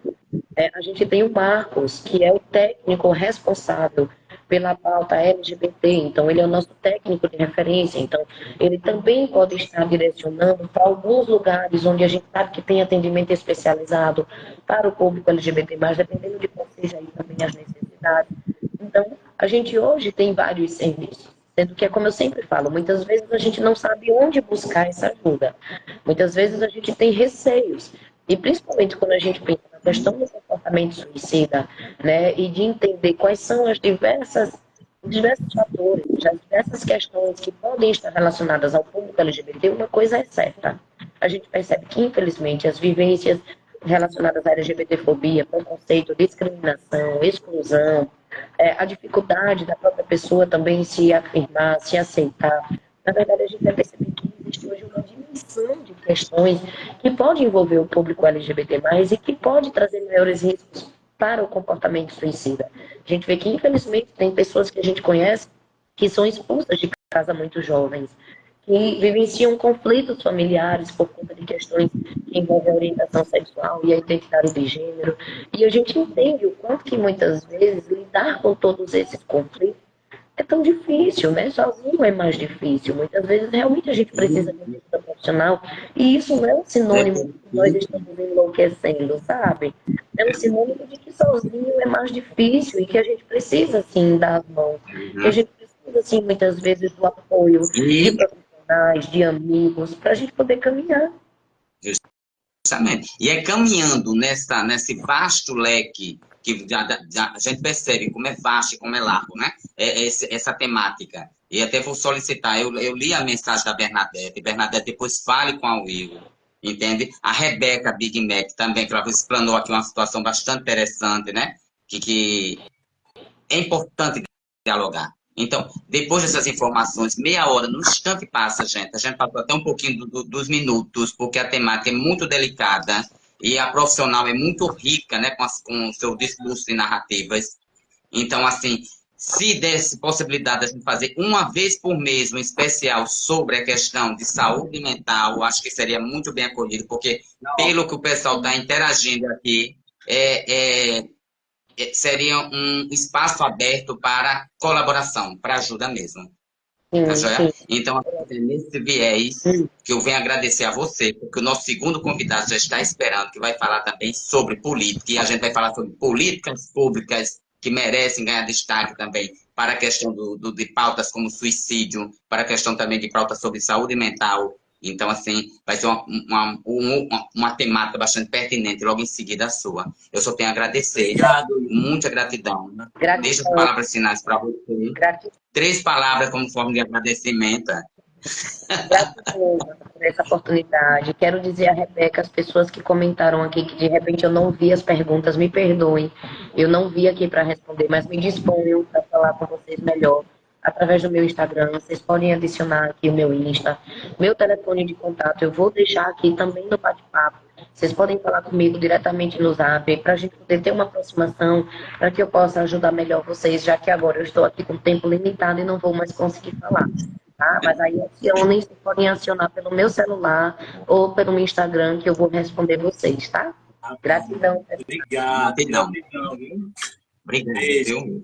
a gente tem o Marcos, que é o técnico responsável pela pauta LGBT, então ele é o nosso técnico de referência, então ele também pode estar direcionando para alguns lugares onde a gente sabe que tem atendimento especializado para o público LGBT+, dependendo de qual seja aí também as necessidades. Então, a gente hoje tem vários serviços, sendo que é como eu sempre falo, muitas vezes a gente não sabe onde buscar essa ajuda, muitas vezes a gente tem receios, e principalmente quando a gente pensa na questão do comportamento suicida, né, e de entender quais são os diversos fatores, as diversas questões que podem estar relacionadas ao público LGBT, uma coisa é certa. A gente percebe que, infelizmente, as vivências relacionadas à LGBTfobia, preconceito, discriminação, exclusão, a dificuldade da própria pessoa também se afirmar, se aceitar. Na verdade, a gente vai perceber que existe hoje uma dimensão de questões que pode envolver o público LGBT+, e que pode trazer maiores riscos para o comportamento suicida. A gente vê que, infelizmente, tem pessoas que a gente conhece que são expulsas de casa muito jovens, que vivenciam conflitos familiares por conta de questões que envolvem a orientação sexual e a identidade de gênero. E a gente entende o quanto que, muitas vezes, lidar com todos esses conflitos é tão difícil, né? Sozinho é mais difícil. Muitas vezes, realmente, a gente precisa de ajuda profissional. E isso não é um sinônimo de que nós estamos enlouquecendo, sabe? É um sinônimo de que sozinho é mais difícil e que a gente precisa, sim, dar as mãos. E a gente precisa, assim, muitas vezes, do apoio de profissionais, de amigos, para a gente poder caminhar. Justamente. E é caminhando nesse vasto leque que a gente percebe como é vasto e como é largo, né? Essa temática. E até vou solicitar, eu li a mensagem da Bernadette, Bernadette depois fale com a Will, entende? A Rebeca Big Mac também, que ela explanou aqui uma situação bastante interessante, né? Que é importante dialogar. Então, depois dessas informações, meia hora, no instante passa, gente. A gente passou até um pouquinho dos minutos, porque a temática é muito delicada e a profissional é muito rica, né, com o seu discurso e narrativas. Então, assim, se desse possibilidade de a gente fazer uma vez por mês um especial sobre a questão de saúde mental, acho que seria muito bem acolhido, porque pelo que o pessoal está interagindo aqui, seria um espaço aberto para colaboração, para ajuda mesmo. Tá joia? Então, nesse viés, que eu venho agradecer a você, porque o nosso segundo convidado já está esperando, que vai falar também sobre política, e a gente vai falar sobre políticas públicas que merecem ganhar destaque também para a questão de pautas como suicídio, para a questão também de pautas sobre saúde mental. Então, assim, vai ser uma temática bastante pertinente logo em seguida a sua. Eu só tenho a agradecer. Obrigado. Muita gratidão. Deixa as palavras finais para você. Gratidão. 3 palavras como forma de agradecimento. Gratidão por essa oportunidade. Quero dizer a Rebeca, as pessoas que comentaram aqui, que de repente eu não vi as perguntas, me perdoem. Eu não vi aqui para responder, mas me disponho para falar com vocês melhor através do meu Instagram. Vocês podem adicionar aqui o meu Insta, meu telefone de contato. Eu vou deixar aqui também no bate-papo. Vocês podem falar comigo diretamente no Zap, para a gente poder ter uma aproximação, para que eu possa ajudar melhor vocês, já que agora eu estou aqui com tempo limitado e não vou mais conseguir falar. Tá? Mas aí acionem, vocês podem acionar pelo meu celular ou pelo meu Instagram, que eu vou responder vocês, tá? Gratidão. Obrigado. Obrigado, viu?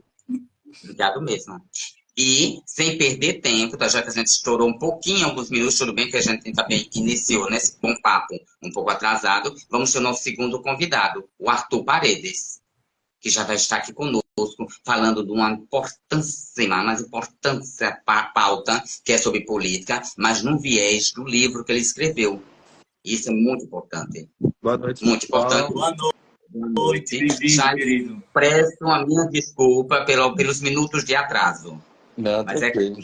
Obrigado mesmo. E, sem perder tempo, tá? Já que a gente estourou um pouquinho, alguns minutos, tudo bem que a gente também iniciou nesse bom papo um pouco atrasado, vamos ter o nosso segundo convidado, o Arthur Paredes, que já vai estar aqui conosco, falando de uma importância, mas importância pauta, que é sobre política, mas no viés do livro que ele escreveu. Isso é muito importante. Boa noite. Muito importante. Boa noite, Já querido. presto a minha desculpa pelos minutos de atraso. Não, Mas tranquilo.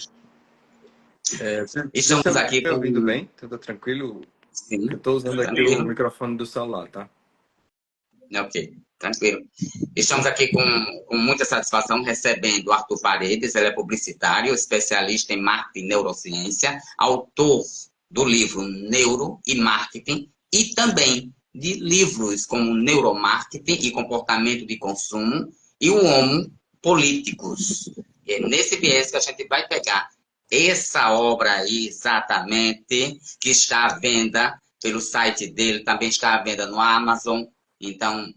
estamos aqui Tá ouvindo bem? Tudo tranquilo? Sim, Eu estou usando aqui o tranquilo. microfone do celular, tá? Ok, tranquilo. Estamos aqui com muita satisfação recebendo Arthur Paredes, ele é publicitário, especialista em marketing e neurociência, autor do livro Neuro e Marketing e também de livros como Neuromarketing e Comportamento de Consumo e o Homo Políticos. E é nesse viés que a gente vai pegar essa obra aí exatamente, que está à venda pelo site dele, também está à venda no Amazon. Então,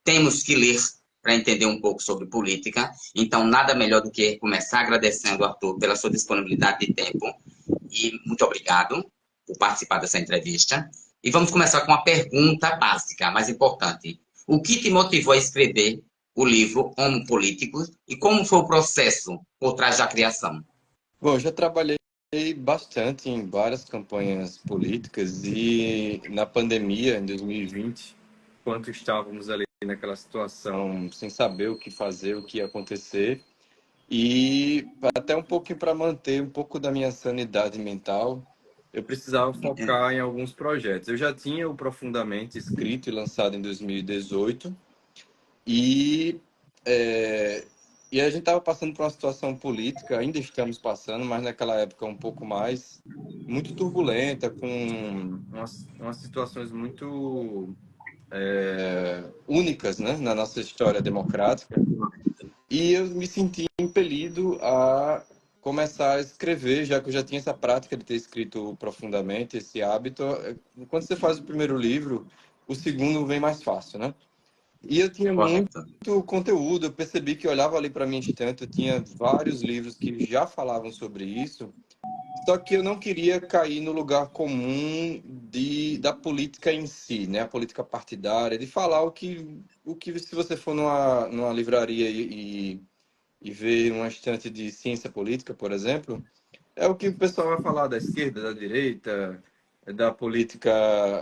temos que ler para entender um pouco sobre política. Então, nada melhor do que começar agradecendo, Arthur, pela sua disponibilidade de tempo. E muito obrigado por participar dessa entrevista. E vamos começar com uma pergunta básica, mais importante. O que te motivou a escrever o livro Homo Políticos e como foi o processo por trás da criação? Bom, eu já trabalhei bastante em várias campanhas políticas e na pandemia, em 2020, enquanto estávamos ali naquela situação sem saber o que fazer, o que ia acontecer, e até um pouquinho para manter um pouco da minha sanidade mental, eu precisava focar em alguns projetos. Eu já tinha o Profundamente escrito e lançado em 2018, e, é, e a gente estava passando por uma situação política, ainda estamos passando, mas naquela época um pouco mais, muito turbulenta, com umas situações muito únicas, né, na nossa história democrática. E eu me senti impelido a começar a escrever, já que eu já tinha essa prática de ter escrito profundamente, esse hábito. Quando você faz o primeiro livro, o segundo vem mais fácil, né? E eu tinha muito Correto. conteúdo, eu percebi que eu olhava ali para minha estante, eu tinha vários livros que já falavam sobre isso, só que eu não queria cair no lugar comum da política em si, né? A política partidária, de falar o que se você for numa livraria e ver uma estante de ciência política, por exemplo, é o que o pessoal vai falar da esquerda, da direita, da política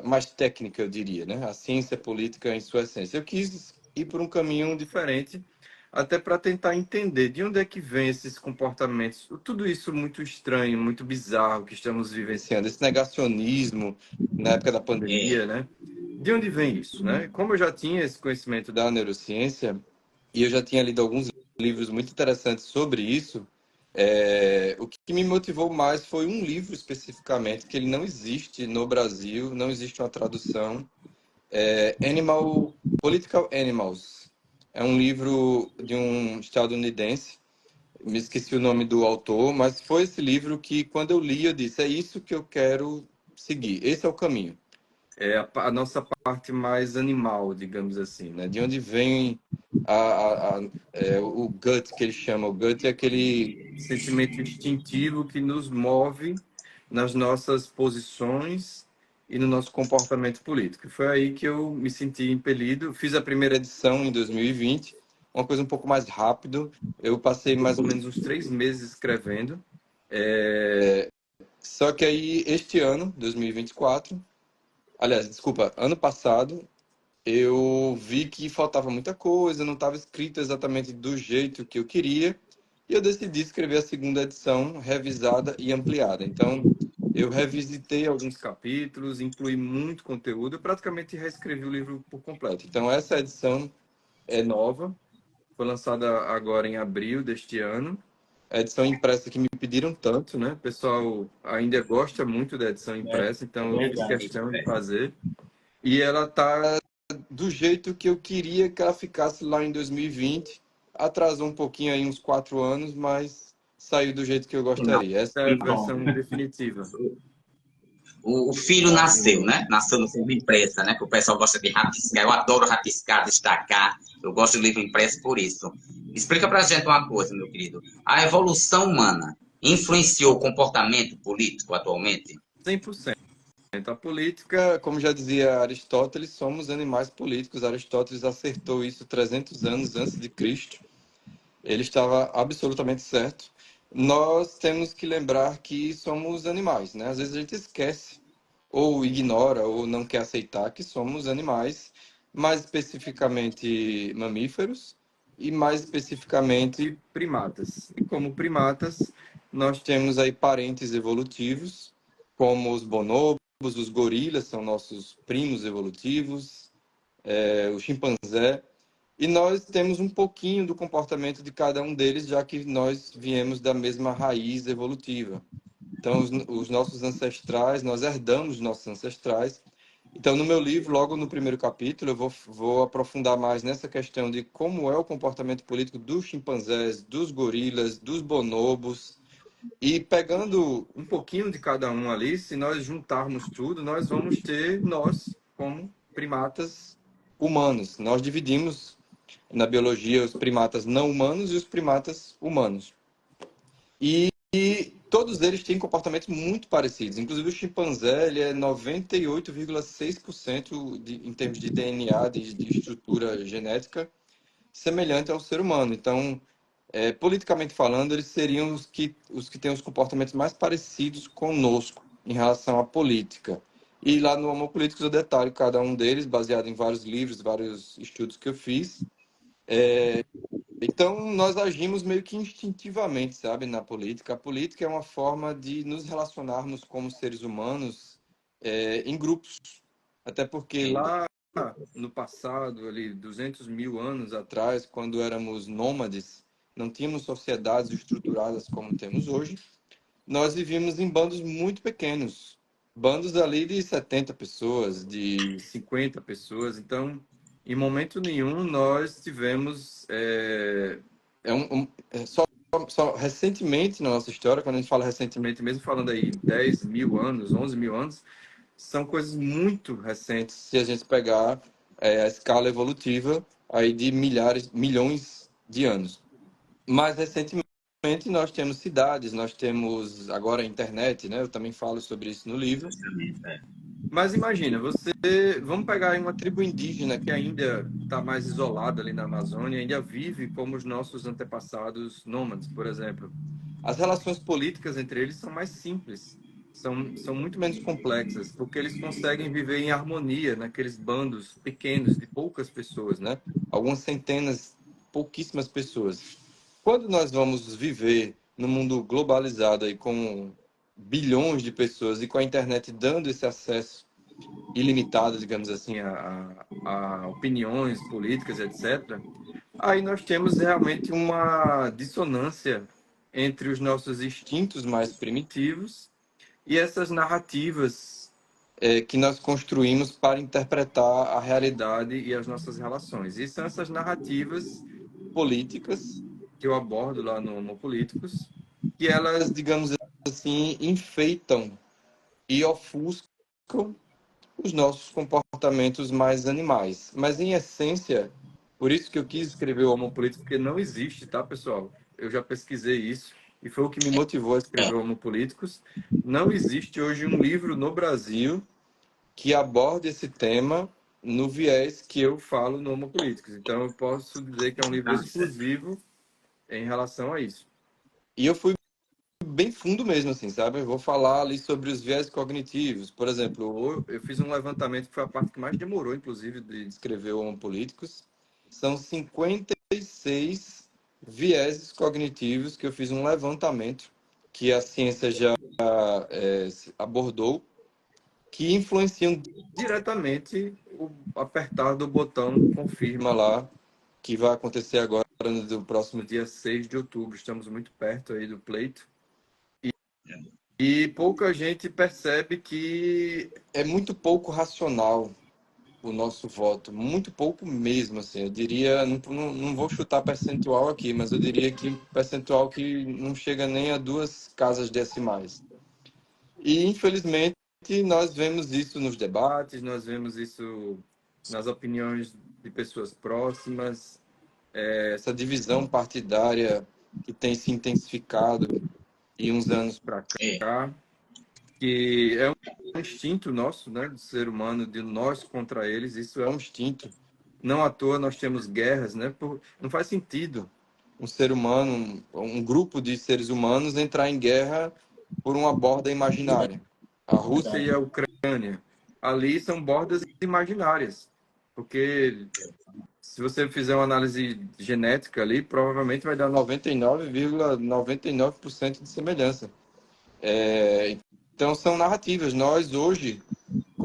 mais técnica, eu diria, né? A ciência política em sua essência. Eu quis ir por um caminho diferente, até para tentar entender de onde é que vem esses comportamentos, tudo isso muito estranho, muito bizarro que estamos vivenciando, esse negacionismo na época da pandemia, né? De onde vem isso, né? Como eu já tinha esse conhecimento da neurociência e eu já tinha lido alguns livros muito interessantes sobre isso, o que me motivou mais foi um livro especificamente, que ele não existe no Brasil, não existe uma tradução, Political Animals. É um livro de um estadunidense, me esqueci o nome do autor, mas foi esse livro que, quando eu li, eu disse, é isso que eu quero seguir, esse é o caminho. É a nossa parte mais animal, digamos assim, né? De onde vem o gut, que ele chama. O gut é aquele sentimento instintivo que nos move nas nossas posições e no nosso comportamento político. Foi aí que eu me senti impelido. Fiz a primeira edição em 2020, uma coisa um pouco mais rápido. Eu passei mais ou menos uns 3 meses escrevendo. Só que aí, este ano, 2024, aliás, desculpa, ano passado, eu vi que faltava muita coisa, não estava escrito exatamente do jeito que eu queria, e eu decidi escrever a segunda edição, revisada e ampliada. Então, eu revisitei alguns capítulos, incluí muito conteúdo, eu praticamente reescrevi o livro por completo. Então, essa edição é nova, foi lançada agora em abril deste ano. A edição impressa que me pediram tanto, né? O pessoal ainda gosta muito da edição impressa, então eu fiz Verdade. questão de fazer. E ela tá do jeito que eu queria que ela ficasse lá em 2020. Atrasou um pouquinho aí, uns 4 anos, mas saiu do jeito que eu gostaria. Essa é a Que bom. versão definitiva. O filho nasceu, né? Nasceu no forma impressa, né? Que o pessoal gosta de rabiscar. Eu adoro rabiscar, destacar. Eu gosto de livro impresso por isso. Explica pra gente uma coisa, meu querido. A evolução humana influenciou o comportamento político atualmente? 100%. A política, como já dizia Aristóteles, somos animais políticos. Aristóteles acertou isso 300 anos antes de Cristo. Ele estava absolutamente certo. Nós temos que lembrar que somos animais, né? Às vezes a gente esquece, ou ignora, ou não quer aceitar que somos animais, mais especificamente mamíferos e mais especificamente primatas. E como primatas, nós temos aí parentes evolutivos, como os bonobos, os gorilas são nossos primos evolutivos, o chimpanzé, e nós temos um pouquinho do comportamento de cada um deles, já que nós viemos da mesma raiz evolutiva. Então, os nossos ancestrais, nós herdamos dos nossos ancestrais. Então, no meu livro, logo no primeiro capítulo, eu vou aprofundar mais nessa questão de como é o comportamento político dos chimpanzés, dos gorilas, dos bonobos. E pegando um pouquinho de cada um ali, se nós juntarmos tudo, nós vamos ter nós como primatas humanos. Nós dividimos na biologia os primatas não humanos e os primatas humanos. E todos eles têm comportamentos muito parecidos. Inclusive o chimpanzé, ele é 98,6% em termos de DNA, de estrutura genética, semelhante ao ser humano. Então, politicamente falando, eles seriam os que têm os comportamentos mais parecidos conosco em relação à política. E lá no Homo Politicus eu detalho cada um deles, baseado em vários livros, vários estudos que eu fiz. Então, nós agimos meio que instintivamente, sabe, na política. A política é uma forma de nos relacionarmos como seres humanos em grupos. Até porque lá no passado, ali 200 mil anos atrás, quando éramos nômades, não tínhamos sociedades estruturadas como temos hoje, nós vivíamos em bandos muito pequenos. Bandos ali de 70 pessoas, de 50 pessoas. Então, em momento nenhum, nós tivemos... só recentemente na nossa história, quando a gente fala recentemente, mesmo falando aí 10 mil anos, 11 mil anos, são coisas muito recentes se a gente pegar a escala evolutiva aí de milhões de anos. Mais recentemente, nós temos cidades, nós temos agora a internet, né? Eu também falo sobre isso no livro. Mas imagina, vamos pegar aí uma tribo indígena que ainda está mais isolada ali na Amazônia, ainda vive como os nossos antepassados nômades, por exemplo. As relações políticas entre eles são mais simples, são muito menos complexas, porque eles conseguem viver em harmonia naqueles bandos pequenos de poucas pessoas, né? Algumas centenas, pouquíssimas pessoas. Quando nós vamos viver no mundo globalizado aí com bilhões de pessoas e com a internet dando esse acesso ilimitado, digamos assim, a opiniões políticas, etc., aí nós temos realmente uma dissonância entre os nossos instintos mais primitivos e essas narrativas que nós construímos para interpretar a realidade e as nossas relações. E são essas narrativas políticas que eu abordo lá no Homo Politicus, que elas, digamos assim, enfeitam e ofuscam os nossos comportamentos mais animais. Mas, em essência, por isso que eu quis escrever o Homo Politicus, porque não existe, tá, pessoal? Eu já pesquisei isso e foi o que me motivou a escrever o Homo Politicus. Não existe hoje um livro no Brasil que aborde esse tema no viés que eu falo no Homo Politicus. Então, eu posso dizer que é um livro exclusivo em relação a isso. E eu fui bem fundo mesmo, assim, sabe? Eu vou falar ali sobre os viés cognitivos. Por exemplo, eu fiz um levantamento que foi a parte que mais demorou, inclusive, de escrever o Homo Politicus. São 56 vieses cognitivos que eu fiz um levantamento que a ciência já abordou, que influenciam diretamente o apertar do botão confirma lá, que vai acontecer agora no próximo dia 6 de outubro. Estamos muito perto aí do pleito. E pouca gente percebe que é muito pouco racional o nosso voto, muito pouco mesmo, assim. Eu diria, não vou chutar percentual aqui, mas eu diria que percentual que não chega nem a 2 casas decimais. E, infelizmente, nós vemos isso nos debates, nós vemos isso nas opiniões de pessoas próximas, essa divisão partidária que tem se intensificado em uns anos para cá, que é um instinto nosso, né, do ser humano, de nós contra eles. Isso é um instinto. Não à toa nós temos guerras, né? Não faz sentido um ser humano, um grupo de seres humanos entrar em guerra por uma borda imaginária. A Rússia e a Ucrânia. Ali são bordas imaginárias, porque se você fizer uma análise genética ali, provavelmente vai dar 99,99% de semelhança. Então, são narrativas. Nós, hoje,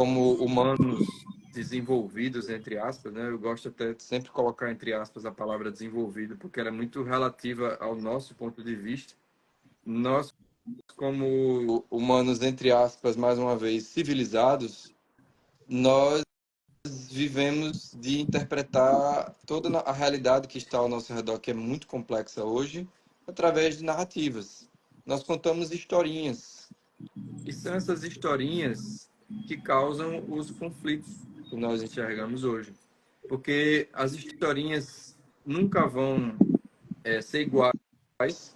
como humanos desenvolvidos, entre aspas, né? Eu gosto até de sempre colocar entre aspas a palavra desenvolvido, porque ela é muito relativa ao nosso ponto de vista. Nós, como humanos, entre aspas, mais uma vez, civilizados, nós vivemos de interpretar toda a realidade que está ao nosso redor, que é muito complexa hoje, através de narrativas. Nós contamos historinhas, e são essas historinhas que causam os conflitos que nós enxergamos hoje. Porque as historinhas nunca vão ser iguais,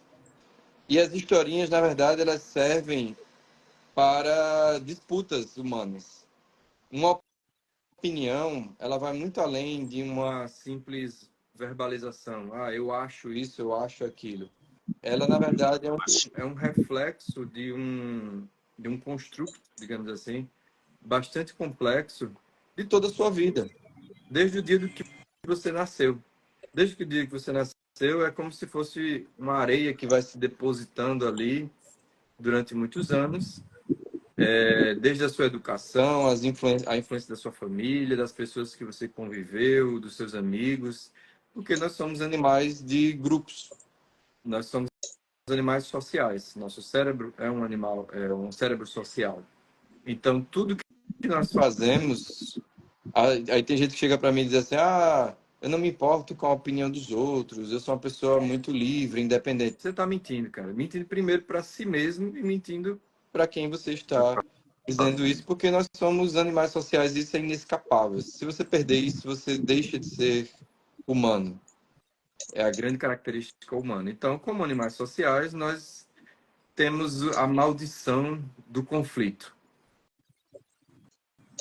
e as historinhas, na verdade, elas servem para disputas humanas. Uma opinião, ela vai muito além de uma simples verbalização. Ah, eu acho isso, eu acho aquilo. Ela, na verdade, é um reflexo de um construto, digamos assim, bastante complexo de toda a sua vida, desde o dia do que você nasceu. Desde o dia que você nasceu, é como se fosse uma areia que vai se depositando ali durante muitos anos, desde a sua educação, a influência da sua família, das pessoas que você conviveu, dos seus amigos, porque nós somos animais de grupos, nós somos animais sociais. Nosso cérebro é um animal, é um cérebro social. Então, tudo que nós fazemos, aí tem gente que chega para mim e diz assim, ah, eu não me importo com a opinião dos outros, eu sou uma pessoa muito livre, independente. Você está mentindo, cara. Mentindo primeiro para si mesmo e mentindo para quem você está dizendo isso, porque nós somos animais sociais e isso é inescapável. Se você perder isso, você deixa de ser humano. É a grande característica humana. Então, como animais sociais, nós temos a maldição do conflito.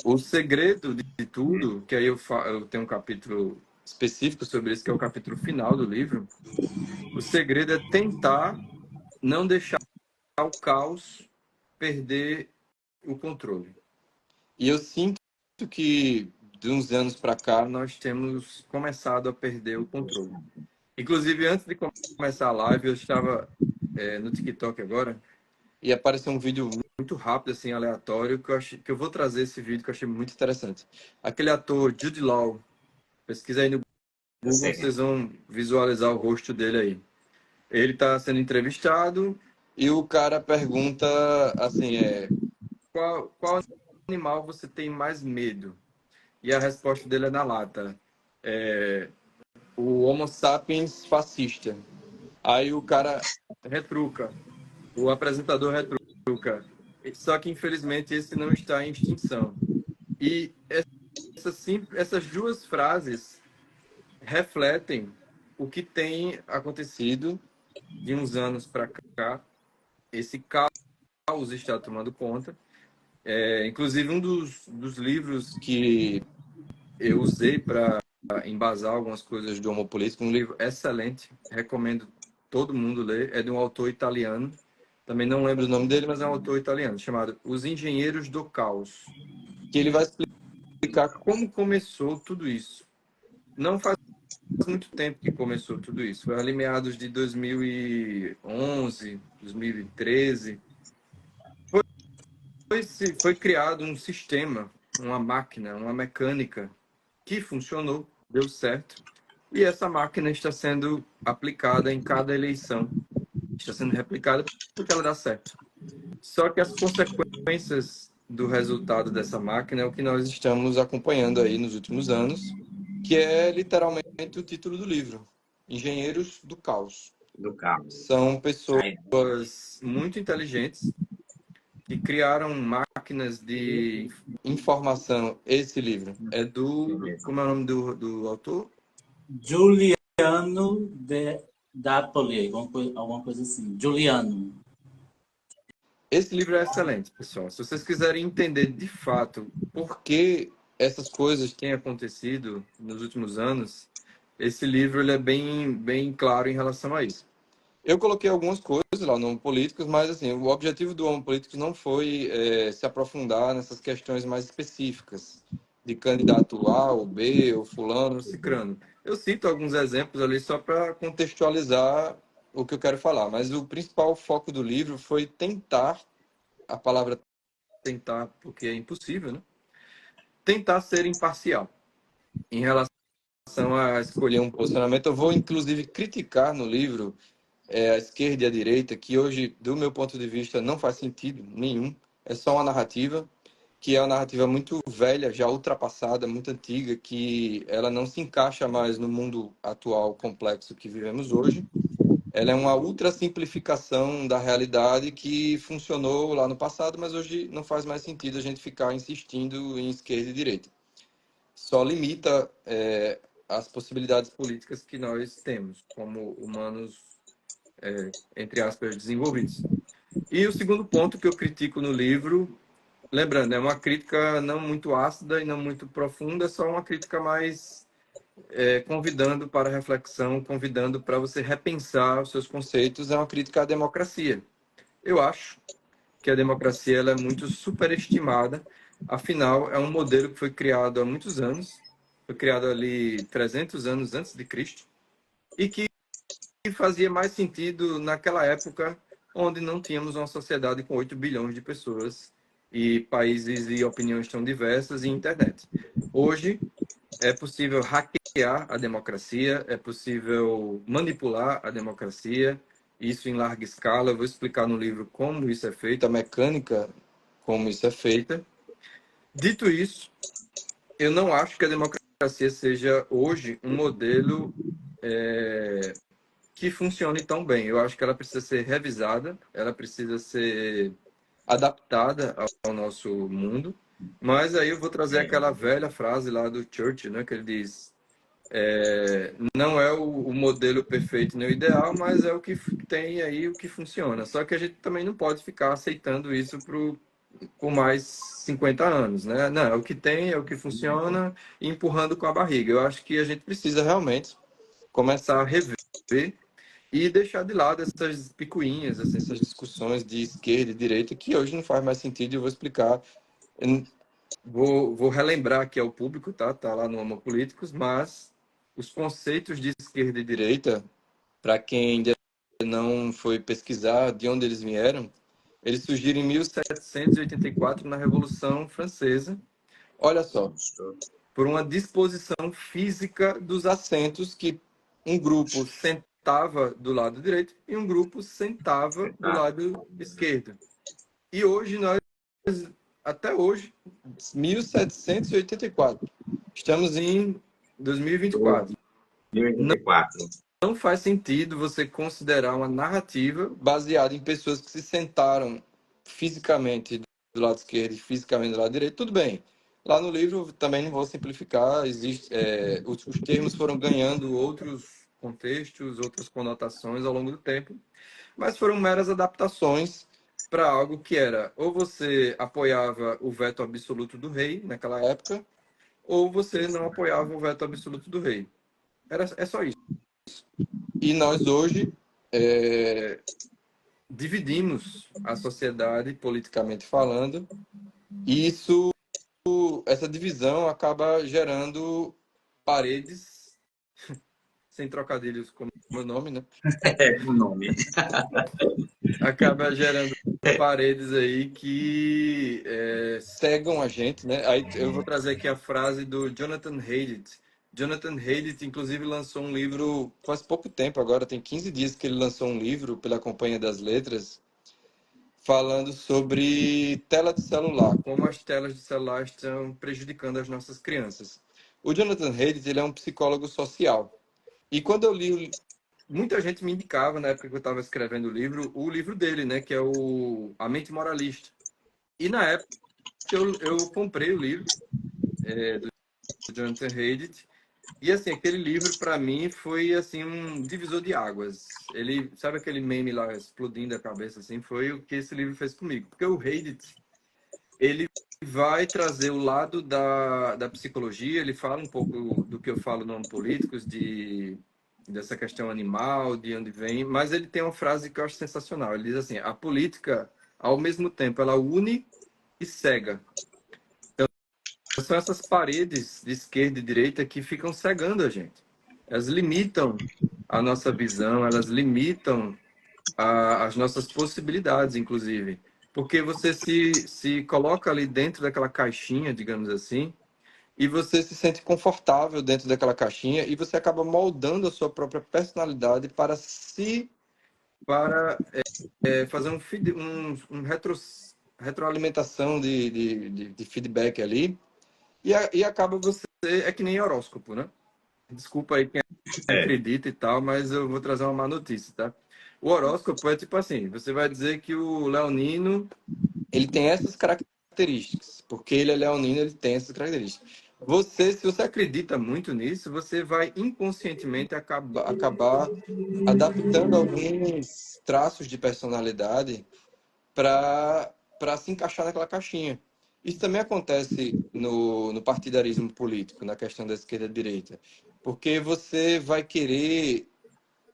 O segredo de tudo, que aí eu tenho um capítulo específico sobre isso, que é o capítulo final do livro. O segredo é tentar não deixar o caos perder o controle. E eu sinto que de uns anos para cá nós temos começado a perder o controle. Inclusive, antes de começar a live, eu estava no TikTok agora e apareceu um vídeo muito rápido, assim, aleatório, que eu vou trazer esse vídeo que eu achei muito interessante. Aquele ator Jude Law, pesquisa aí no Google, vocês vão visualizar o rosto dele aí. Ele está sendo entrevistado e o cara pergunta assim, qual animal você tem mais medo? E a resposta dele é na lata. O Homo sapiens fascista. Aí o cara retruca, o apresentador retruca. Só que, infelizmente, esse não está em extinção. E essas duas frases refletem o que tem acontecido de uns anos para cá. Esse caos está tomando conta. Inclusive, um dos livros que eu usei para embasar algumas coisas do Homo Político, um livro excelente, recomendo todo mundo ler, é de um autor italiano, também não lembro o nome dele, mas é um autor italiano, chamado Os Engenheiros do Caos, que ele vai explicar como começou tudo isso. Não faz muito tempo que começou tudo isso, foi ali meados de 2011, 2013, foi criado um sistema, uma máquina, uma mecânica que funcionou, deu certo, e essa máquina está sendo aplicada em cada eleição. Está sendo replicada porque ela dá certo. Só que as consequências do resultado dessa máquina é o que nós estamos acompanhando aí nos últimos anos, que é literalmente o título do livro, Engenheiros do Caos. São pessoas muito inteligentes que criaram máquinas de informação. Esse livro é do... Como é o nome do autor? Giuliano Napoli, alguma coisa assim. Giuliano. Esse livro é excelente, pessoal. Se vocês quiserem entender de fato por que essas coisas têm acontecido nos últimos anos, esse livro ele é bem claro em relação a isso. Eu coloquei algumas coisas lá no Homo Políticos, mas assim, o objetivo do Homo Políticos não foi se aprofundar nessas questões mais específicas de candidato A ou B, ou fulano, ou cicrano. Eu cito alguns exemplos ali só para contextualizar o que eu quero falar, mas o principal foco do livro foi tentar, a palavra tentar, porque é impossível, né? tentar ser imparcial em relação a escolher um posicionamento. Eu vou, inclusive, criticar no livro a esquerda e a direita, que hoje, do meu ponto de vista, não faz sentido nenhum. É só uma narrativa, que é uma narrativa muito velha, já ultrapassada, muito antiga, que ela não se encaixa mais no mundo atual complexo que vivemos hoje. Ela é uma ultra simplificação da realidade que funcionou lá no passado, mas hoje não faz mais sentido a gente ficar insistindo em esquerda e direita. Só limita as possibilidades políticas que nós temos como humanos, entre aspas, desenvolvidos. E o segundo ponto que eu critico no livro, lembrando, é uma crítica não muito ácida e não muito profunda, é só uma crítica mais convidando para reflexão, convidando para você repensar os seus conceitos, é uma crítica à democracia. Eu acho que a democracia ela é muito superestimada, afinal, é um modelo que foi criado há muitos anos, foi criado ali 300 anos antes de Cristo, e que fazia mais sentido naquela época onde não tínhamos uma sociedade com 8 bilhões de pessoas e países e opiniões tão diversas e internet. Hoje é possível hackear a democracia, é possível manipular a democracia, isso em larga escala. Eu vou explicar no livro como isso é feito, a mecânica como isso é feita. Dito isso, eu não acho que a democracia seja hoje um modelo que funcione tão bem. Eu acho que ela precisa ser revisada, ela precisa ser adaptada ao nosso mundo. Mas aí eu vou trazer aquela velha frase lá do Churchill, né, que ele diz: não é o modelo perfeito nem o ideal, mas é o que tem aí, o que funciona. Só que a gente também não pode ficar aceitando isso por mais 50 anos, né? Não, é o que tem, é o que funciona, e empurrando com a barriga. Eu acho que a gente precisa realmente começar a rever e deixar de lado essas picuinhas, assim, essas discussões de esquerda e direita, que hoje não faz mais sentido, e eu vou explicar. Vou relembrar aqui ao público, tá lá no Homo Políticos, mas os conceitos de esquerda e direita, para quem ainda não foi pesquisar de onde eles vieram, eles surgiram em 1784 na Revolução Francesa. Olha só, por uma disposição física dos assentos que um grupo sentava do lado direito e um grupo sentava do lado esquerdo. E hoje até hoje, 1784, estamos em 2024. 2024. Não faz sentido você considerar uma narrativa baseada em pessoas que se sentaram fisicamente do lado esquerdo e fisicamente do lado direito. Tudo bem. Lá no livro também não vou simplificar. Os termos foram ganhando outros contextos, outras conotações ao longo do tempo, mas foram meras adaptações para algo que era: ou você apoiava o veto absoluto do rei naquela época, ou você não apoiava o veto absoluto do rei. É só isso. E nós hoje dividimos a sociedade politicamente falando, e essa divisão acaba gerando paredes, sem trocadilhos como o meu nome, né? O nome. Acaba gerando paredes aí que cegam a gente, né? Aí eu vou trazer aqui a frase do Jonathan Haidt. Jonathan Haidt, inclusive, lançou um livro faz pouco tempo, agora tem 15 dias que ele lançou um livro pela Companhia das Letras, falando sobre tela de celular, como as telas de celular estão prejudicando as nossas crianças. O Jonathan Haidt, ele é um psicólogo social. E quando eu li, muita gente me indicava, na época que eu estava escrevendo o livro dele, né, que é A Mente Moralista. E na época eu comprei o livro do Jonathan Haidt, e assim, aquele livro para mim foi assim um divisor de águas. Ele, sabe aquele meme lá explodindo a cabeça assim, foi o que esse livro fez comigo, porque o Haidt, ele vai trazer o lado da psicologia, ele fala um pouco do que eu falo no Homo Políticos, dessa questão animal, de onde vem, mas ele tem uma frase que eu acho sensacional. Ele diz assim: a política, ao mesmo tempo, ela une e cega. Então, são essas paredes de esquerda e direita que ficam cegando a gente. Elas limitam a nossa visão, elas limitam as nossas possibilidades, inclusive. Porque você se coloca ali dentro daquela caixinha, digamos assim, e você se sente confortável dentro daquela caixinha e você acaba moldando a sua própria personalidade para fazer retroalimentação de feedback ali e acaba você, é que nem horóscopo, né? Desculpa aí quem acredita e tal, mas eu vou trazer uma má notícia, tá? O horóscopo é tipo assim, você vai dizer que o leonino, ele tem essas características, porque ele é leonino, ele tem essas características. Você, se você acredita muito nisso, você vai inconscientemente acabar adaptando alguns traços de personalidade para se encaixar naquela caixinha. Isso também acontece no partidarismo político, na questão da esquerda e direita, porque você vai querer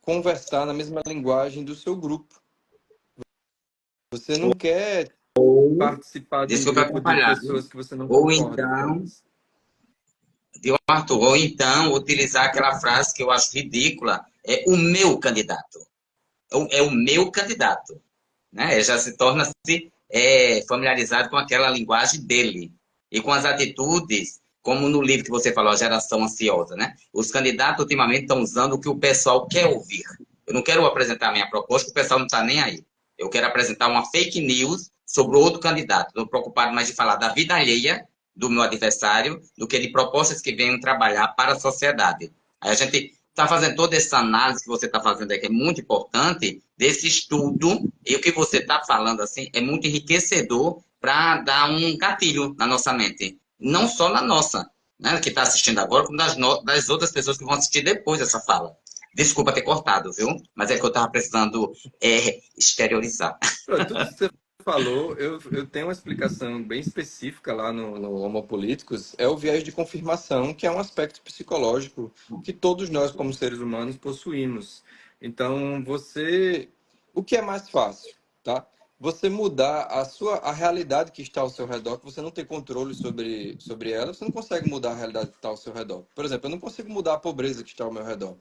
conversar na mesma linguagem do seu grupo. Você não quer Ou, participar de um desculpa grupo de atrapalhar, viu? pessoas que você não Ou concorda com então, elas. Arthur, ou então utilizar aquela frase que eu acho ridícula, é o meu candidato. É o meu candidato. Né? Ele já se torna-se familiarizado com aquela linguagem dele e com as atitudes, como no livro que você falou, A Geração Ansiosa. Né? Os candidatos ultimamente estão usando o que o pessoal quer ouvir. Eu não quero apresentar a minha proposta, porque o pessoal não está nem aí. Eu quero apresentar uma fake news sobre o outro candidato. Estou preocupado mais de falar da vida alheia do meu adversário do que de propostas que venham trabalhar para a sociedade. Aí a gente está fazendo toda essa análise que você está fazendo aí, que é muito importante, desse estudo, e o que você está falando assim é muito enriquecedor para dar um gatilho na nossa mente. Não só na nossa, né, que está assistindo agora, como das outras pessoas que vão assistir depois dessa fala. Desculpa ter cortado, viu? Mas é que eu estava precisando exteriorizar. Tudo isso que você falou, eu tenho uma explicação bem específica lá no Homo Políticos, é o viés de confirmação, que é um aspecto psicológico que todos nós, como seres humanos, possuímos. Então, o que é mais fácil, tá? Você mudar a realidade que está ao seu redor, que você não tem controle sobre ela, você não consegue mudar a realidade que está ao seu redor. Por exemplo, eu não consigo mudar a pobreza que está ao meu redor,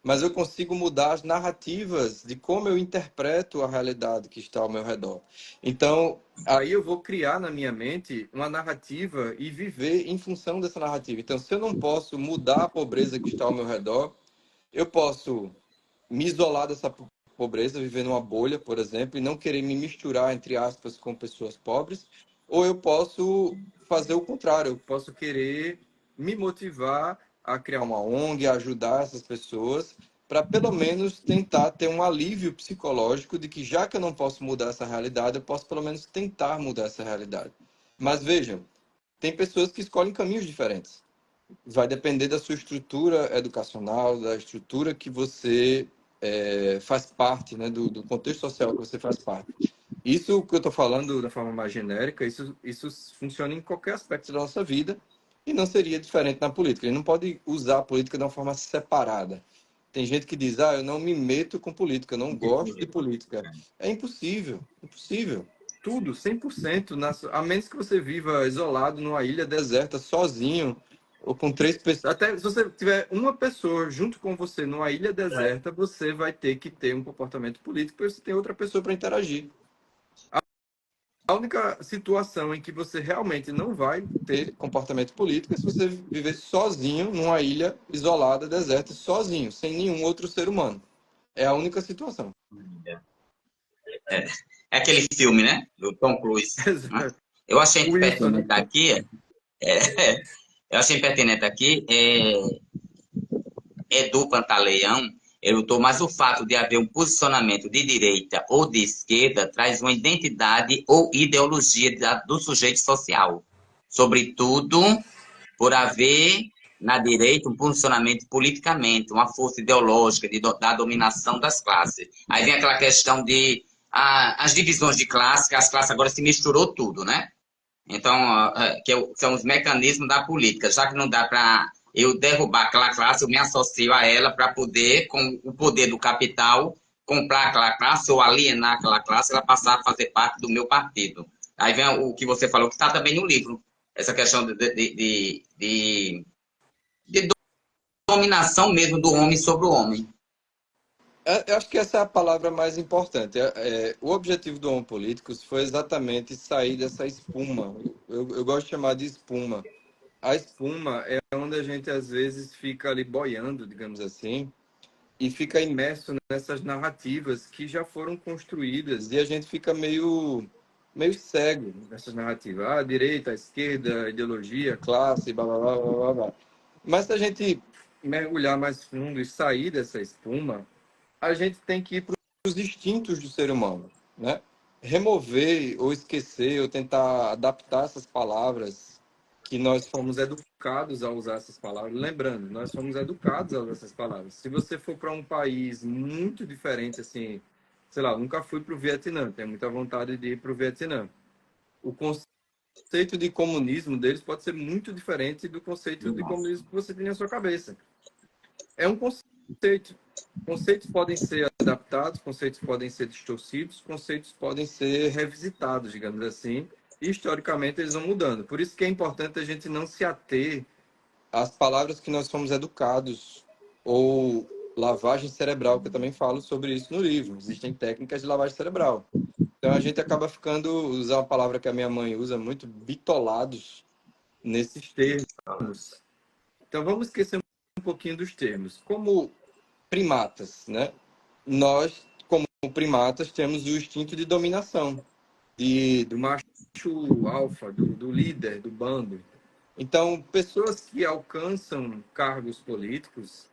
mas eu consigo mudar as narrativas de como eu interpreto a realidade que está ao meu redor. Então, aí eu vou criar na minha mente uma narrativa e viver em função dessa narrativa. Então, se eu não posso mudar a pobreza que está ao meu redor, eu posso me isolar dessa pobreza, viver numa bolha, por exemplo, e não querer me misturar, entre aspas, com pessoas pobres, ou eu posso fazer o contrário, eu posso querer me motivar a criar uma ONG, a ajudar essas pessoas, para pelo menos tentar ter um alívio psicológico de que já que eu não posso mudar essa realidade, eu posso pelo menos tentar mudar essa realidade. Mas vejam, tem pessoas que escolhem caminhos diferentes. Vai depender da sua estrutura educacional, da estrutura que você faz parte, né, do contexto social que você faz parte. Isso que eu estou falando da forma mais genérica, isso funciona em qualquer aspecto da nossa vida e não seria diferente na política. Ele não pode usar a política de uma forma separada. Tem gente que diz, eu não me meto com política, eu não gosto de política. É impossível, impossível. Tudo, 100%, a menos que você viva isolado numa ilha deserta, sozinho, ou com três pessoas. Até se você tiver uma pessoa junto com você numa ilha deserta, você vai ter que ter um comportamento político, porque você tem outra pessoa para interagir. A única situação em que você realmente não vai ter comportamento político é se você viver sozinho numa ilha isolada, deserta, sozinho, sem nenhum outro ser humano. É a única situação. É aquele filme, né? Do Tom Cruise. Né? Exato. Eu achei Wilson, né? pertinente aqui, eu achei pertinente aqui, Edu Pantaleão, ele lutou, mas o fato de haver um posicionamento de direita ou de esquerda traz uma identidade ou ideologia do sujeito social. Sobretudo, por haver na direita um posicionamento politicamente, uma força ideológica da dominação das classes. Aí vem aquela questão de as divisões de classe, que as classes agora se misturou tudo, né? Então, são os mecanismos da política. Já que não dá para eu derrubar aquela classe, eu me associo a ela para poder, com o poder do capital, comprar aquela classe ou alienar aquela classe, ela passar a fazer parte do meu partido. Aí vem o que você falou, que está também no livro. Essa questão de dominação mesmo do homem sobre o homem. Eu acho que essa é a palavra mais importante. O objetivo do Homo Políticos foi exatamente sair dessa espuma. Eu gosto de chamar de espuma. a espuma é onde a gente às vezes fica ali boiando, digamos assim, e fica imerso nessas narrativas que já foram construídas e a gente fica meio cego nessas narrativas. Ah, a direita, a esquerda, a ideologia, classe, blá, blá, blá, blá, blá, blá. Mas se a gente mergulhar mais fundo e sair dessa espuma, a gente tem que ir para os instintos do ser humano, né? Remover ou esquecer ou tentar adaptar essas palavras que nós fomos educados a usar essas palavras. Lembrando, nós fomos educados a usar essas palavras. Se você for para um país muito diferente, assim, sei lá, nunca fui para o Vietnã, tenho muita vontade de ir para o Vietnã. O conceito de comunismo deles pode ser muito diferente do conceito de comunismo que você tem na sua cabeça. É um conceito. Conceitos podem ser adaptados, conceitos podem ser distorcidos, conceitos podem ser revisitados, digamos assim, e historicamente eles vão mudando. Por isso que é importante a gente não se ater às palavras que nós fomos educados, ou lavagem cerebral, que eu também falo sobre isso no livro. Existem técnicas de lavagem cerebral. Então a gente acaba ficando, usar uma palavra que a minha mãe usa muito, bitolados nesses termos. Então vamos esquecer um pouquinho dos termos. Como primatas, né? Nós, como primatas, temos o instinto de dominação, do macho alfa, do líder, do bando. Então, pessoas que alcançam cargos políticos,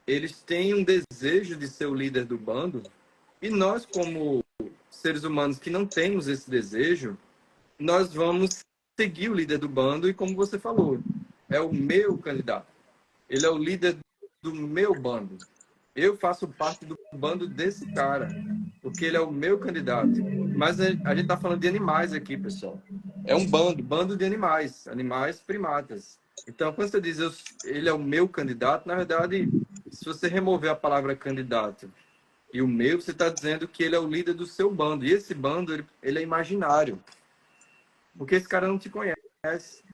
eles têm um desejo de ser o líder do bando, e nós, como seres humanos que não temos esse desejo, nós vamos seguir o líder do bando, e como você falou, é o meu candidato. Ele é o líder do meu bando. Eu faço parte do bando desse cara, porque ele é o meu candidato. Mas a gente está falando de animais aqui, pessoal. É um bando de animais, animais primatas. Então, quando você diz ele é o meu candidato, na verdade, se você remover a palavra candidato e o meu, você está dizendo que ele é o líder do seu bando. E esse bando, ele é imaginário, porque esse cara não te conhece.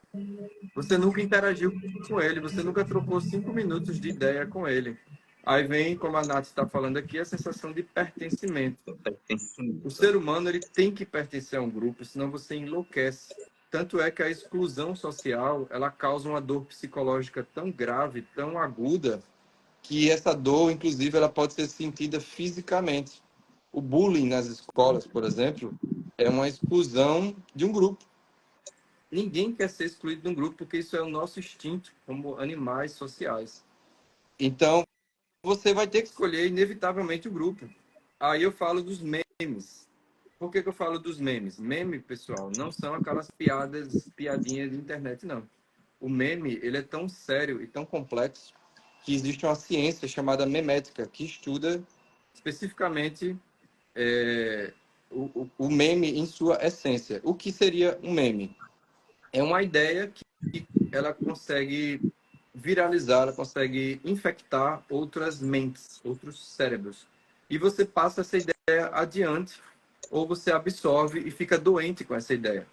Você nunca interagiu com ele, você nunca trocou 5 minutos de ideia com ele. Aí vem, como a Nath está falando aqui, a sensação de pertencimento. O ser humano ele tem que pertencer a um grupo, senão você enlouquece. Tanto é que a exclusão social ela causa uma dor psicológica tão grave, tão aguda, que essa dor, inclusive, ela pode ser sentida fisicamente. O bullying nas escolas, por exemplo, é uma exclusão de um grupo. Ninguém quer ser excluído de um grupo, porque isso é o nosso instinto como animais sociais. Então, você vai ter que escolher inevitavelmente o grupo. Aí eu falo dos memes. Por que eu falo dos memes? Meme, pessoal, não são aquelas piadinhas de internet, não. O meme, ele é tão sério e tão complexo que existe uma ciência chamada memética, que estuda especificamente o meme em sua essência. O que seria um meme? É uma ideia que ela consegue viralizar, ela consegue infectar outras mentes, outros cérebros. E você passa essa ideia adiante, ou você absorve e fica doente com essa ideia.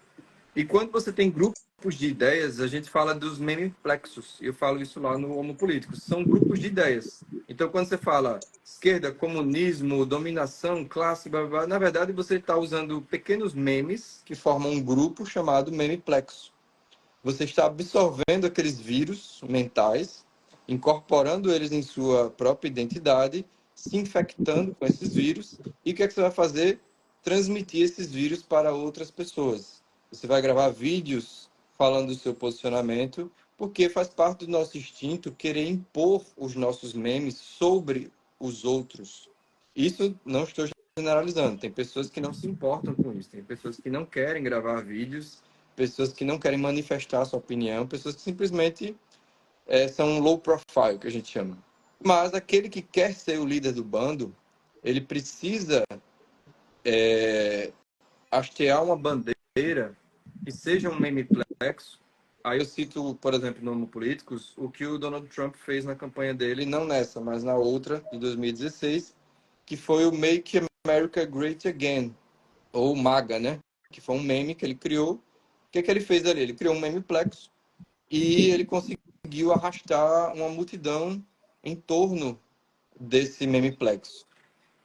E quando você tem grupos de ideias, a gente fala dos memiplexos. Eu falo isso lá no Homo Políticos. São grupos de ideias. Então, quando você fala esquerda, comunismo, dominação, classe, blá, blá, blá, na verdade, você está usando pequenos memes que formam um grupo chamado memiplexo. Você está absorvendo aqueles vírus mentais, incorporando eles em sua própria identidade, se infectando com esses vírus, e o que é que você vai fazer? Transmitir esses vírus para outras pessoas. Você vai gravar vídeos falando do seu posicionamento, porque faz parte do nosso instinto querer impor os nossos memes sobre os outros. Isso não estou generalizando. Tem pessoas que não se importam com isso. Tem pessoas que não querem gravar vídeos, pessoas que não querem manifestar sua opinião, pessoas que simplesmente são low profile, que a gente chama. Mas aquele que quer ser o líder do bando, ele precisa hastear uma bandeira que seja um memeplexo. Aí eu cito, por exemplo, no Homo Políticos, o que o Donald Trump fez na campanha dele, não nessa, mas na outra, de 2016, que foi o Make America Great Again, ou MAGA, né? Que foi um meme que ele criou. O que ele fez ali? Ele criou um memeplexo e ele conseguiu arrastar uma multidão em torno desse memeplexo.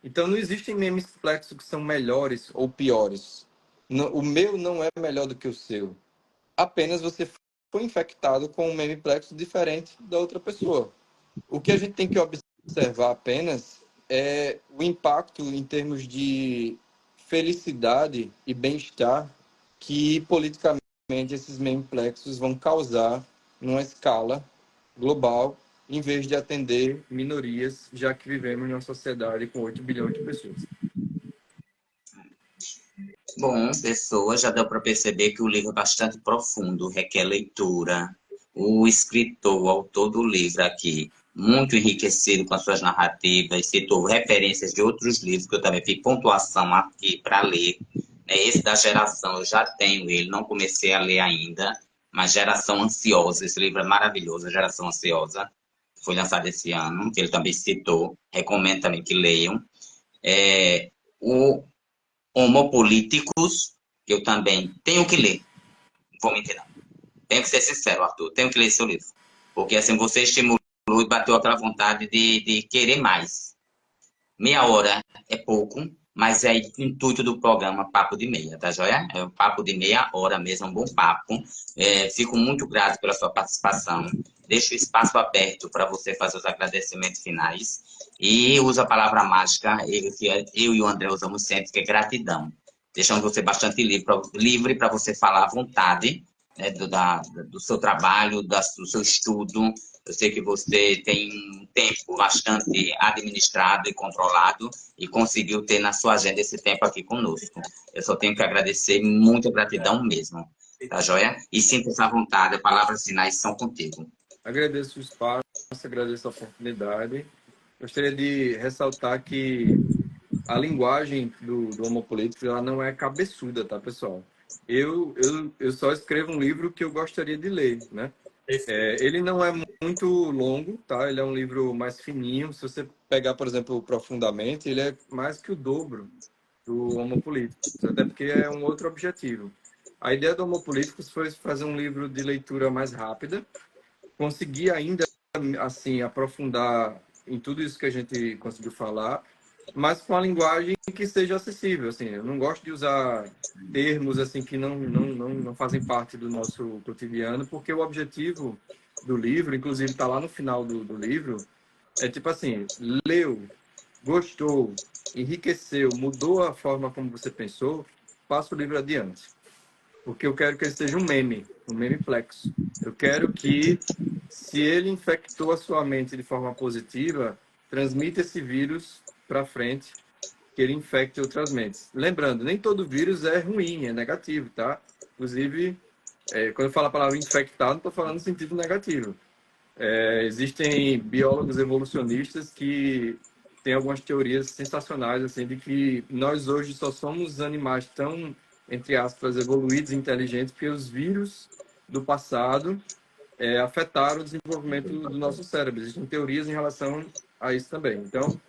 Então, não existem memes plexos que são melhores ou piores. O meu não é melhor do que o seu. Apenas você foi infectado com um memiplexo diferente da outra pessoa. O que a gente tem que observar apenas é o impacto em termos de felicidade e bem-estar que politicamente esses memiplexos vão causar numa escala global, em vez de atender minorias, já que vivemos numa sociedade com 8 bilhões de pessoas. Bom, pessoas, já deu para perceber que o livro é bastante profundo, requer leitura. O escritor, o autor do livro aqui, muito enriquecido com as suas narrativas, citou referências de outros livros, que eu também fiz pontuação aqui para ler. Esse da Geração, eu já tenho ele, não comecei a ler ainda, mas Geração Ansiosa, esse livro é maravilhoso, Geração Ansiosa, foi lançado esse ano, que ele também citou, recomendo também que leiam. O Homopolíticos, que eu também tenho que ler, não vou mentir não. Tenho que ser sincero, Arthur, tenho que ler seu livro. Porque assim, você estimulou e bateu aquela vontade de querer mais. Meia hora é pouco, mas é o intuito do programa Papo de Meia, tá joia? É um papo de meia hora mesmo, um bom papo. Fico muito grato pela sua participação. Deixo o espaço aberto para você fazer os agradecimentos finais. E usa a palavra mágica, eu e o André usamos sempre, que é gratidão. Deixamos você bastante livre para você falar à vontade, né, do seu trabalho, do seu estudo. Eu sei que você tem um tempo bastante administrado e controlado e conseguiu ter na sua agenda esse tempo aqui conosco. Eu só tenho que agradecer, muita gratidão mesmo. Tá joia? E sinta-se à vontade, as palavras finais são contigo. Agradeço o espaço, agradeço a oportunidade. Gostaria de ressaltar que a linguagem do Homopolíticos, ela não é cabeçuda, tá, pessoal? Eu só escrevo um livro que eu gostaria de ler, né? Ele não é muito longo, tá? Ele é um livro mais fininho. Se você pegar, por exemplo, profundamente, ele é mais que o dobro do Homopolíticos, até porque é um outro objetivo. A ideia do Homopolíticos foi fazer um livro de leitura mais rápida, conseguir ainda, assim, aprofundar em tudo isso que a gente conseguiu falar, mas com a linguagem que seja acessível. Assim, eu não gosto de usar termos assim que não fazem parte do nosso cotidiano, porque o objetivo do livro, inclusive está lá no final do livro, é tipo assim, leu, gostou, enriqueceu, mudou a forma como você pensou, passa o livro adiante. Porque eu quero que ele seja um memeplex. Eu quero que, se ele infectou a sua mente de forma positiva, transmita esse vírus para frente, que ele infecte outras mentes. Lembrando, nem todo vírus é ruim, é negativo, tá? Inclusive, quando eu falo a palavra infectar, não estou falando no sentido negativo. Existem biólogos evolucionistas que têm algumas teorias sensacionais, assim, de que nós hoje só somos animais tão, entre aspas, evoluídos e inteligentes, porque os vírus do passado afetaram o desenvolvimento do nosso cérebro. Existem teorias em relação a isso também. Então,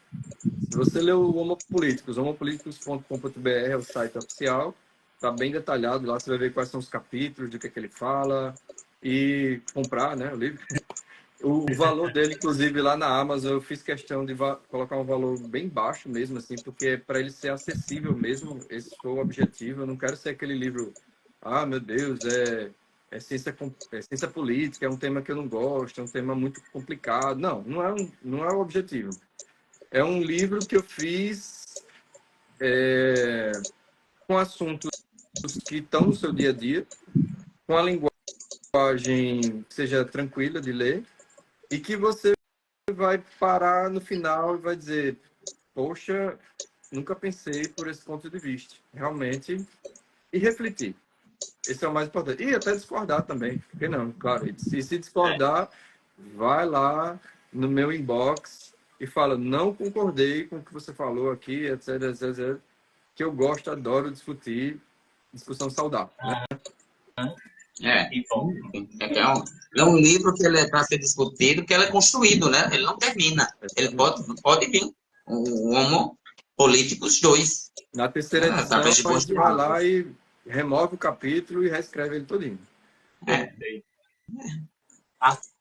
se você leu o Homopolíticos, homopolíticos.com.br é o site oficial, está bem detalhado lá, você vai ver quais são os capítulos, do que ele fala, e comprar, né, o livro. O valor dele, inclusive, lá na Amazon, eu fiz questão de colocar um valor bem baixo mesmo, assim, porque para ele ser acessível mesmo, esse foi o objetivo. Eu não quero ser aquele livro, ah, meu Deus, é ciência política, é um tema que eu não gosto, é um tema muito complicado. Não é o objetivo. É um livro que eu fiz com assuntos que estão no seu dia a dia, com a linguagem que seja tranquila de ler, e que você vai parar no final e vai dizer, poxa, nunca pensei por esse ponto de vista, realmente, e refletir. Esse é o mais importante. E até discordar também, por que não? Claro, se discordar, vai lá no meu inbox e fala, não concordei com o que você falou aqui, etc, etc, que eu gosto, adoro discutir, discussão saudável, né? É um livro que ele é para ser discutido, que ele é construído, né? Ele não termina. Ele pode vir. O Homo Políticos 2. Na terceira edição, a gente vai lá e remove o capítulo e reescreve ele todinho.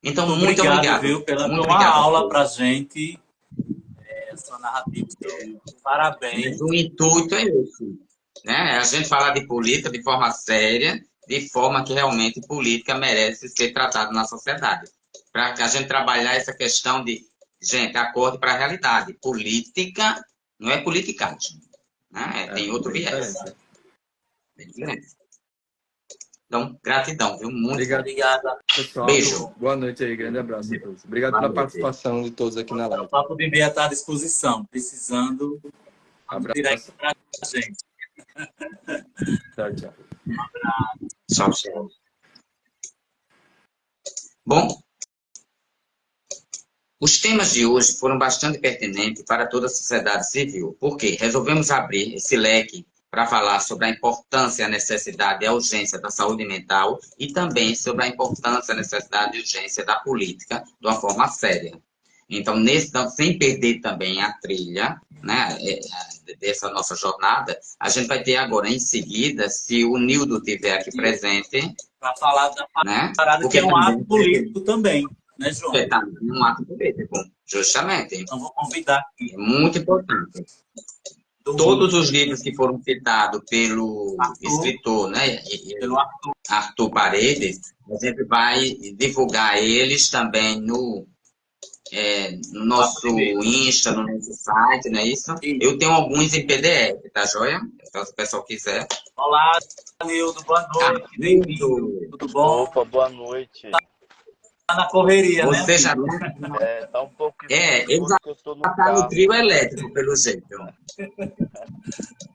Então, muito obrigado. Viu, pela muito uma obrigado, aula para gente. Essa narrativa. Parabéns. O intuito é esse. Né? A gente falar de política de forma séria, de forma que realmente política merece ser tratada na sociedade. Para que a gente trabalhar essa questão de, gente, acorde para a realidade. Política não é politicagem, né? Tem outro Bem viés. diferente. Bem diferente. Então, gratidão, viu? Muito bom. Obrigado, Obrigado. pessoal. Beijo. Boa noite aí. Grande abraço a todos. Obrigado Boa pela noite. participação de todos aqui na O live. Papo de Meia está à disposição. Precisando, vamos direct Abraço. para a gente. Tchau, tchau. Tchau, tchau. Bom, os temas de hoje foram bastante pertinentes para toda a sociedade civil, porque resolvemos abrir esse leque para falar sobre a importância, a necessidade e a urgência da saúde mental e também sobre a importância, a necessidade e a urgência da política de uma forma séria. Então, sem perder também a trilha, né, dessa nossa jornada, a gente vai ter agora, em seguida, se o Nildo estiver aqui presente, Para falar da né, parada que porque é um ato também político também, né, João? está um ato político, justamente. Então, vou convidar aqui É muito importante. Todos os livros que foram citados pelo Arthur, escritor, né, pelo Arthur. Arthur Paredes, a gente vai divulgar eles também no Papo nosso de Meia. Insta, no nosso site, não é isso? E, Eu tenho alguns em PDF, tá joia? Então, se o pessoal quiser. olá, Nildo, boa noite, bem-vindo. Arthur, Tudo bom? Opa, boa noite. Tá na correria, né, você já amigo? Tá um pouco ele escuro já porque eu tô no está no carro. trio elétrico, pelo jeito.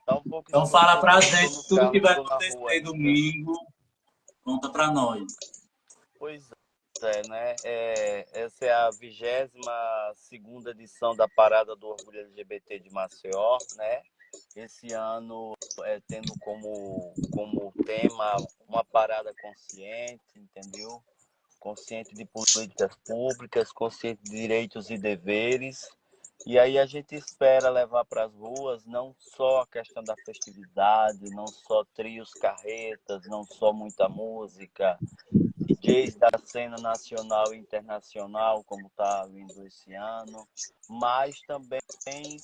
Tá um pouco Então escuro fala porque pra eu tô gente no tudo que carro, não vai tô na rua acontecer ainda. domingo. Conta pra nós. Pois é, né? Essa é a 22ª edição da Parada do Orgulho LGBT de Maceió, né? Esse ano tendo como tema uma parada consciente, entendeu? Consciente de políticas públicas, consciente de direitos e deveres. E aí a gente espera levar para as ruas não só a questão da festividade, não só trios, carretas, não só muita música, DJs da cena nacional e internacional, como está vindo esse ano, mas também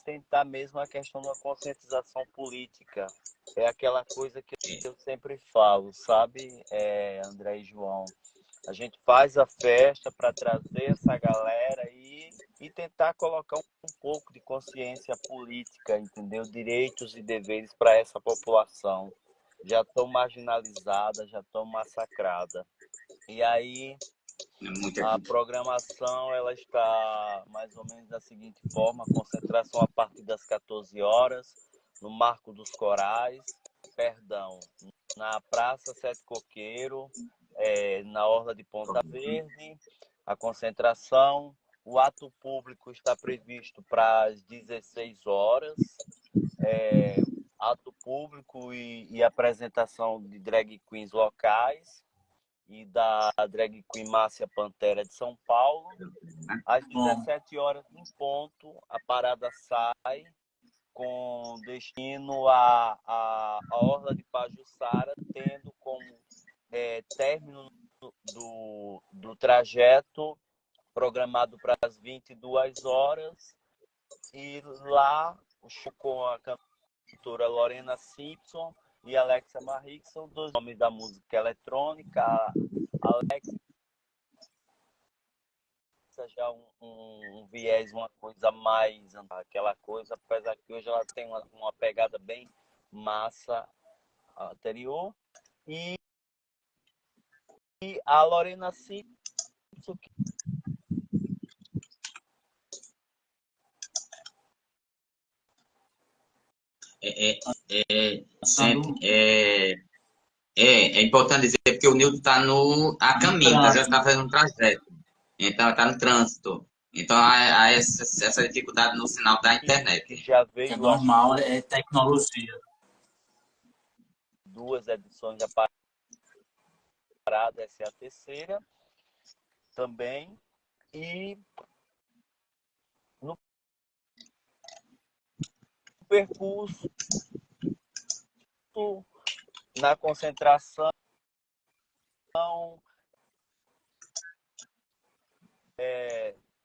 tentar mesmo a questão da conscientização política. É aquela coisa que eu sempre falo, sabe, André e João? A gente faz a festa para trazer essa galera e tentar colocar um pouco de consciência política, entendeu? Direitos e deveres para essa população. Já estão marginalizada, já estão massacrada. E aí a programação ela está mais ou menos da seguinte forma: concentração a partir das 14 horas, no Marco dos Corais, perdão, na Praça Sete Coqueiro, na Orla de Ponta Verde, a concentração. O ato público está previsto para as 16 horas. Ato público e apresentação de drag queens locais e da drag queen Márcia Pantera de São Paulo. Às 17 horas em ponto, a parada sai com destino à Orla de Pajuçara, tendo como término do trajeto programado para as 22 horas. E lá, com a cantora Lorena Simpson e Alexa Marie, que são dois nomes da música eletrônica. A Alexa já um viés, uma coisa mais, aquela coisa, apesar que hoje ela tem uma pegada bem massa anterior. E a Lorena Simpson, Gente, é importante dizer porque o Nildo está a caminho, já está fazendo um trajeto. Então, está no trânsito. Então, há essa dificuldade no sinal da internet. que já veio, É normal, é tecnologia. 2 edições da parada, essa é a terceira também. E no percurso, na concentração,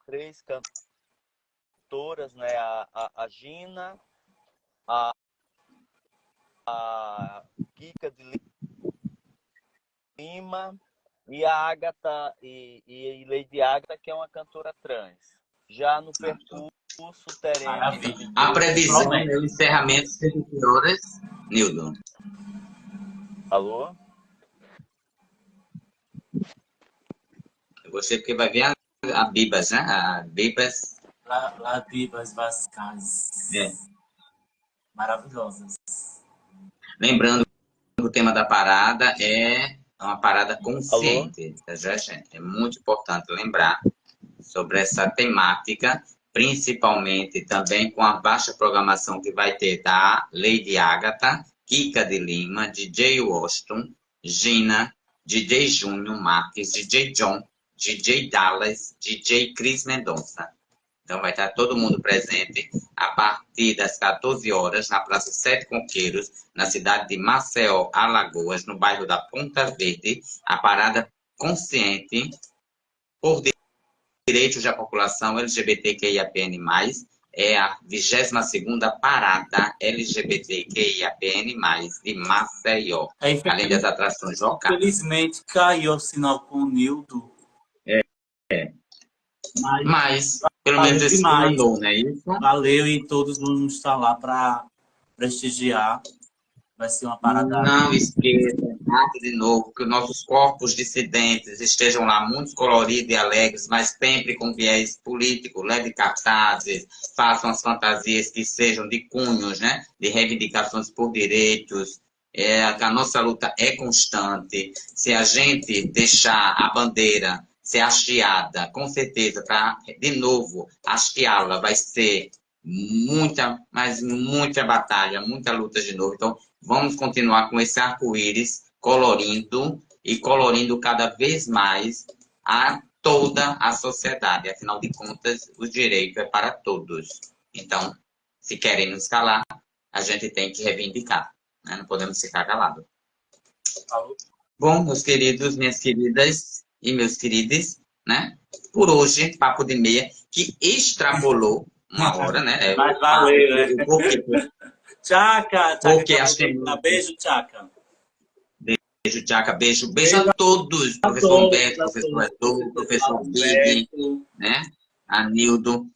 três cantoras, né? A Gina, a Kika de Lima e a Agatha e Lady Agatha, que é uma cantora trans. Já no percurso teremos Maravilha. A previsão Promete. é o encerramento às 20 horas, Nildo. Alô? Eu gostei porque vai ver a Bibas, né? A Bibas. Ladivas Vascais. É. Maravilhosas. Lembrando que o tema da parada é uma parada Alô? consciente, tá, gente? É muito importante lembrar sobre essa temática, principalmente também com a baixa programação que vai ter da Lady Agatha, Kika de Lima, DJ Washington, Gina, DJ Júnior Marques, DJ John, DJ Dallas, DJ Cris Mendonça. Então vai estar todo mundo presente a partir das 14 horas na Praça Sete Conqueiros, na cidade de Maceió, Alagoas, no bairro da Ponta Verde, a parada consciente por direitos da população LGBTQIAPN+, é a 22ª parada LGBTQIAPN+, de Maceió, além das atrações locais. Infelizmente caiu o sinal com o Nildo. Mas, pelo valeu menos esse demais. mandou, não é isso? Valeu e todos vamos estar lá para prestigiar. Vai ser uma parada. Não esqueça, marque de novo, que os nossos corpos dissidentes estejam lá muito coloridos e alegres, mas sempre com viés político. Leve cartazes, façam as fantasias que sejam de cunhos, né? De reivindicações por direitos. A nossa luta é constante. Se a gente deixar a bandeira ser hasteada, com certeza, para, de novo, hasteá-la vai ser muita, mas muita batalha, muita luta de novo. Então, vamos continuar com esse arco-íris colorindo e colorindo cada vez mais a toda a sociedade. Afinal de contas, o direito é para todos. Então, se querem nos calar, a gente tem que reivindicar, né? Não podemos ficar calados. Bom, meus queridos, minhas queridas e meus queridos, né? Por hoje, Papo de Meia, que extrapolou uma hora, né? Mas valeu, né? Tchaca, Porque Tchaca, acho que beijo, Tchaca. beijo, Tchaca, beijo a todos, professor Humberto, professor Edu, professor Big, né? Anildo.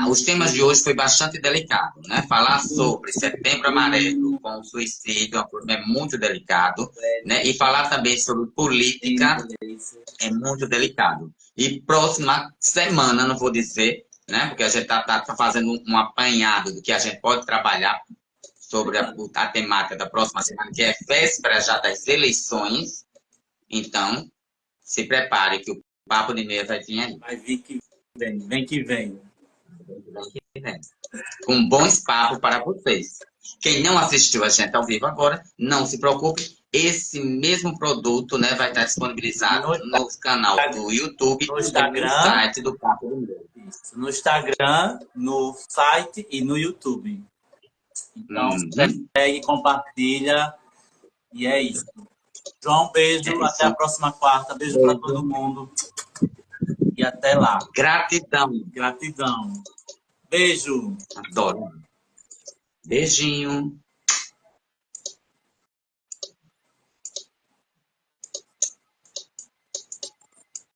Os temas de hoje foi bastante delicado, né? Falar sobre Setembro Amarelo com o suicídio é muito delicado, né? E falar também sobre política é muito delicado. E próxima semana, não vou dizer, né? Porque a gente tá fazendo um apanhado do que a gente pode trabalhar sobre a temática da próxima semana, que é véspera já das eleições. Então, se prepare que o Papo de Meia vai vir aí. Vai vir que vem, vem que vem. Com bons papos para vocês. Quem não assistiu a gente ao vivo agora, não se preocupe. Esse mesmo produto, né, vai estar disponibilizado no canal do YouTube no Instagram, e no site do Papo de Meia. Isso, no Instagram, no site e no YouTube. Então, segue, compartilha e é isso. João, beijo, até a próxima quarta. Beijo para todo mundo. E até lá. Gratidão. Gratidão. Beijo. Adoro. Beijinho.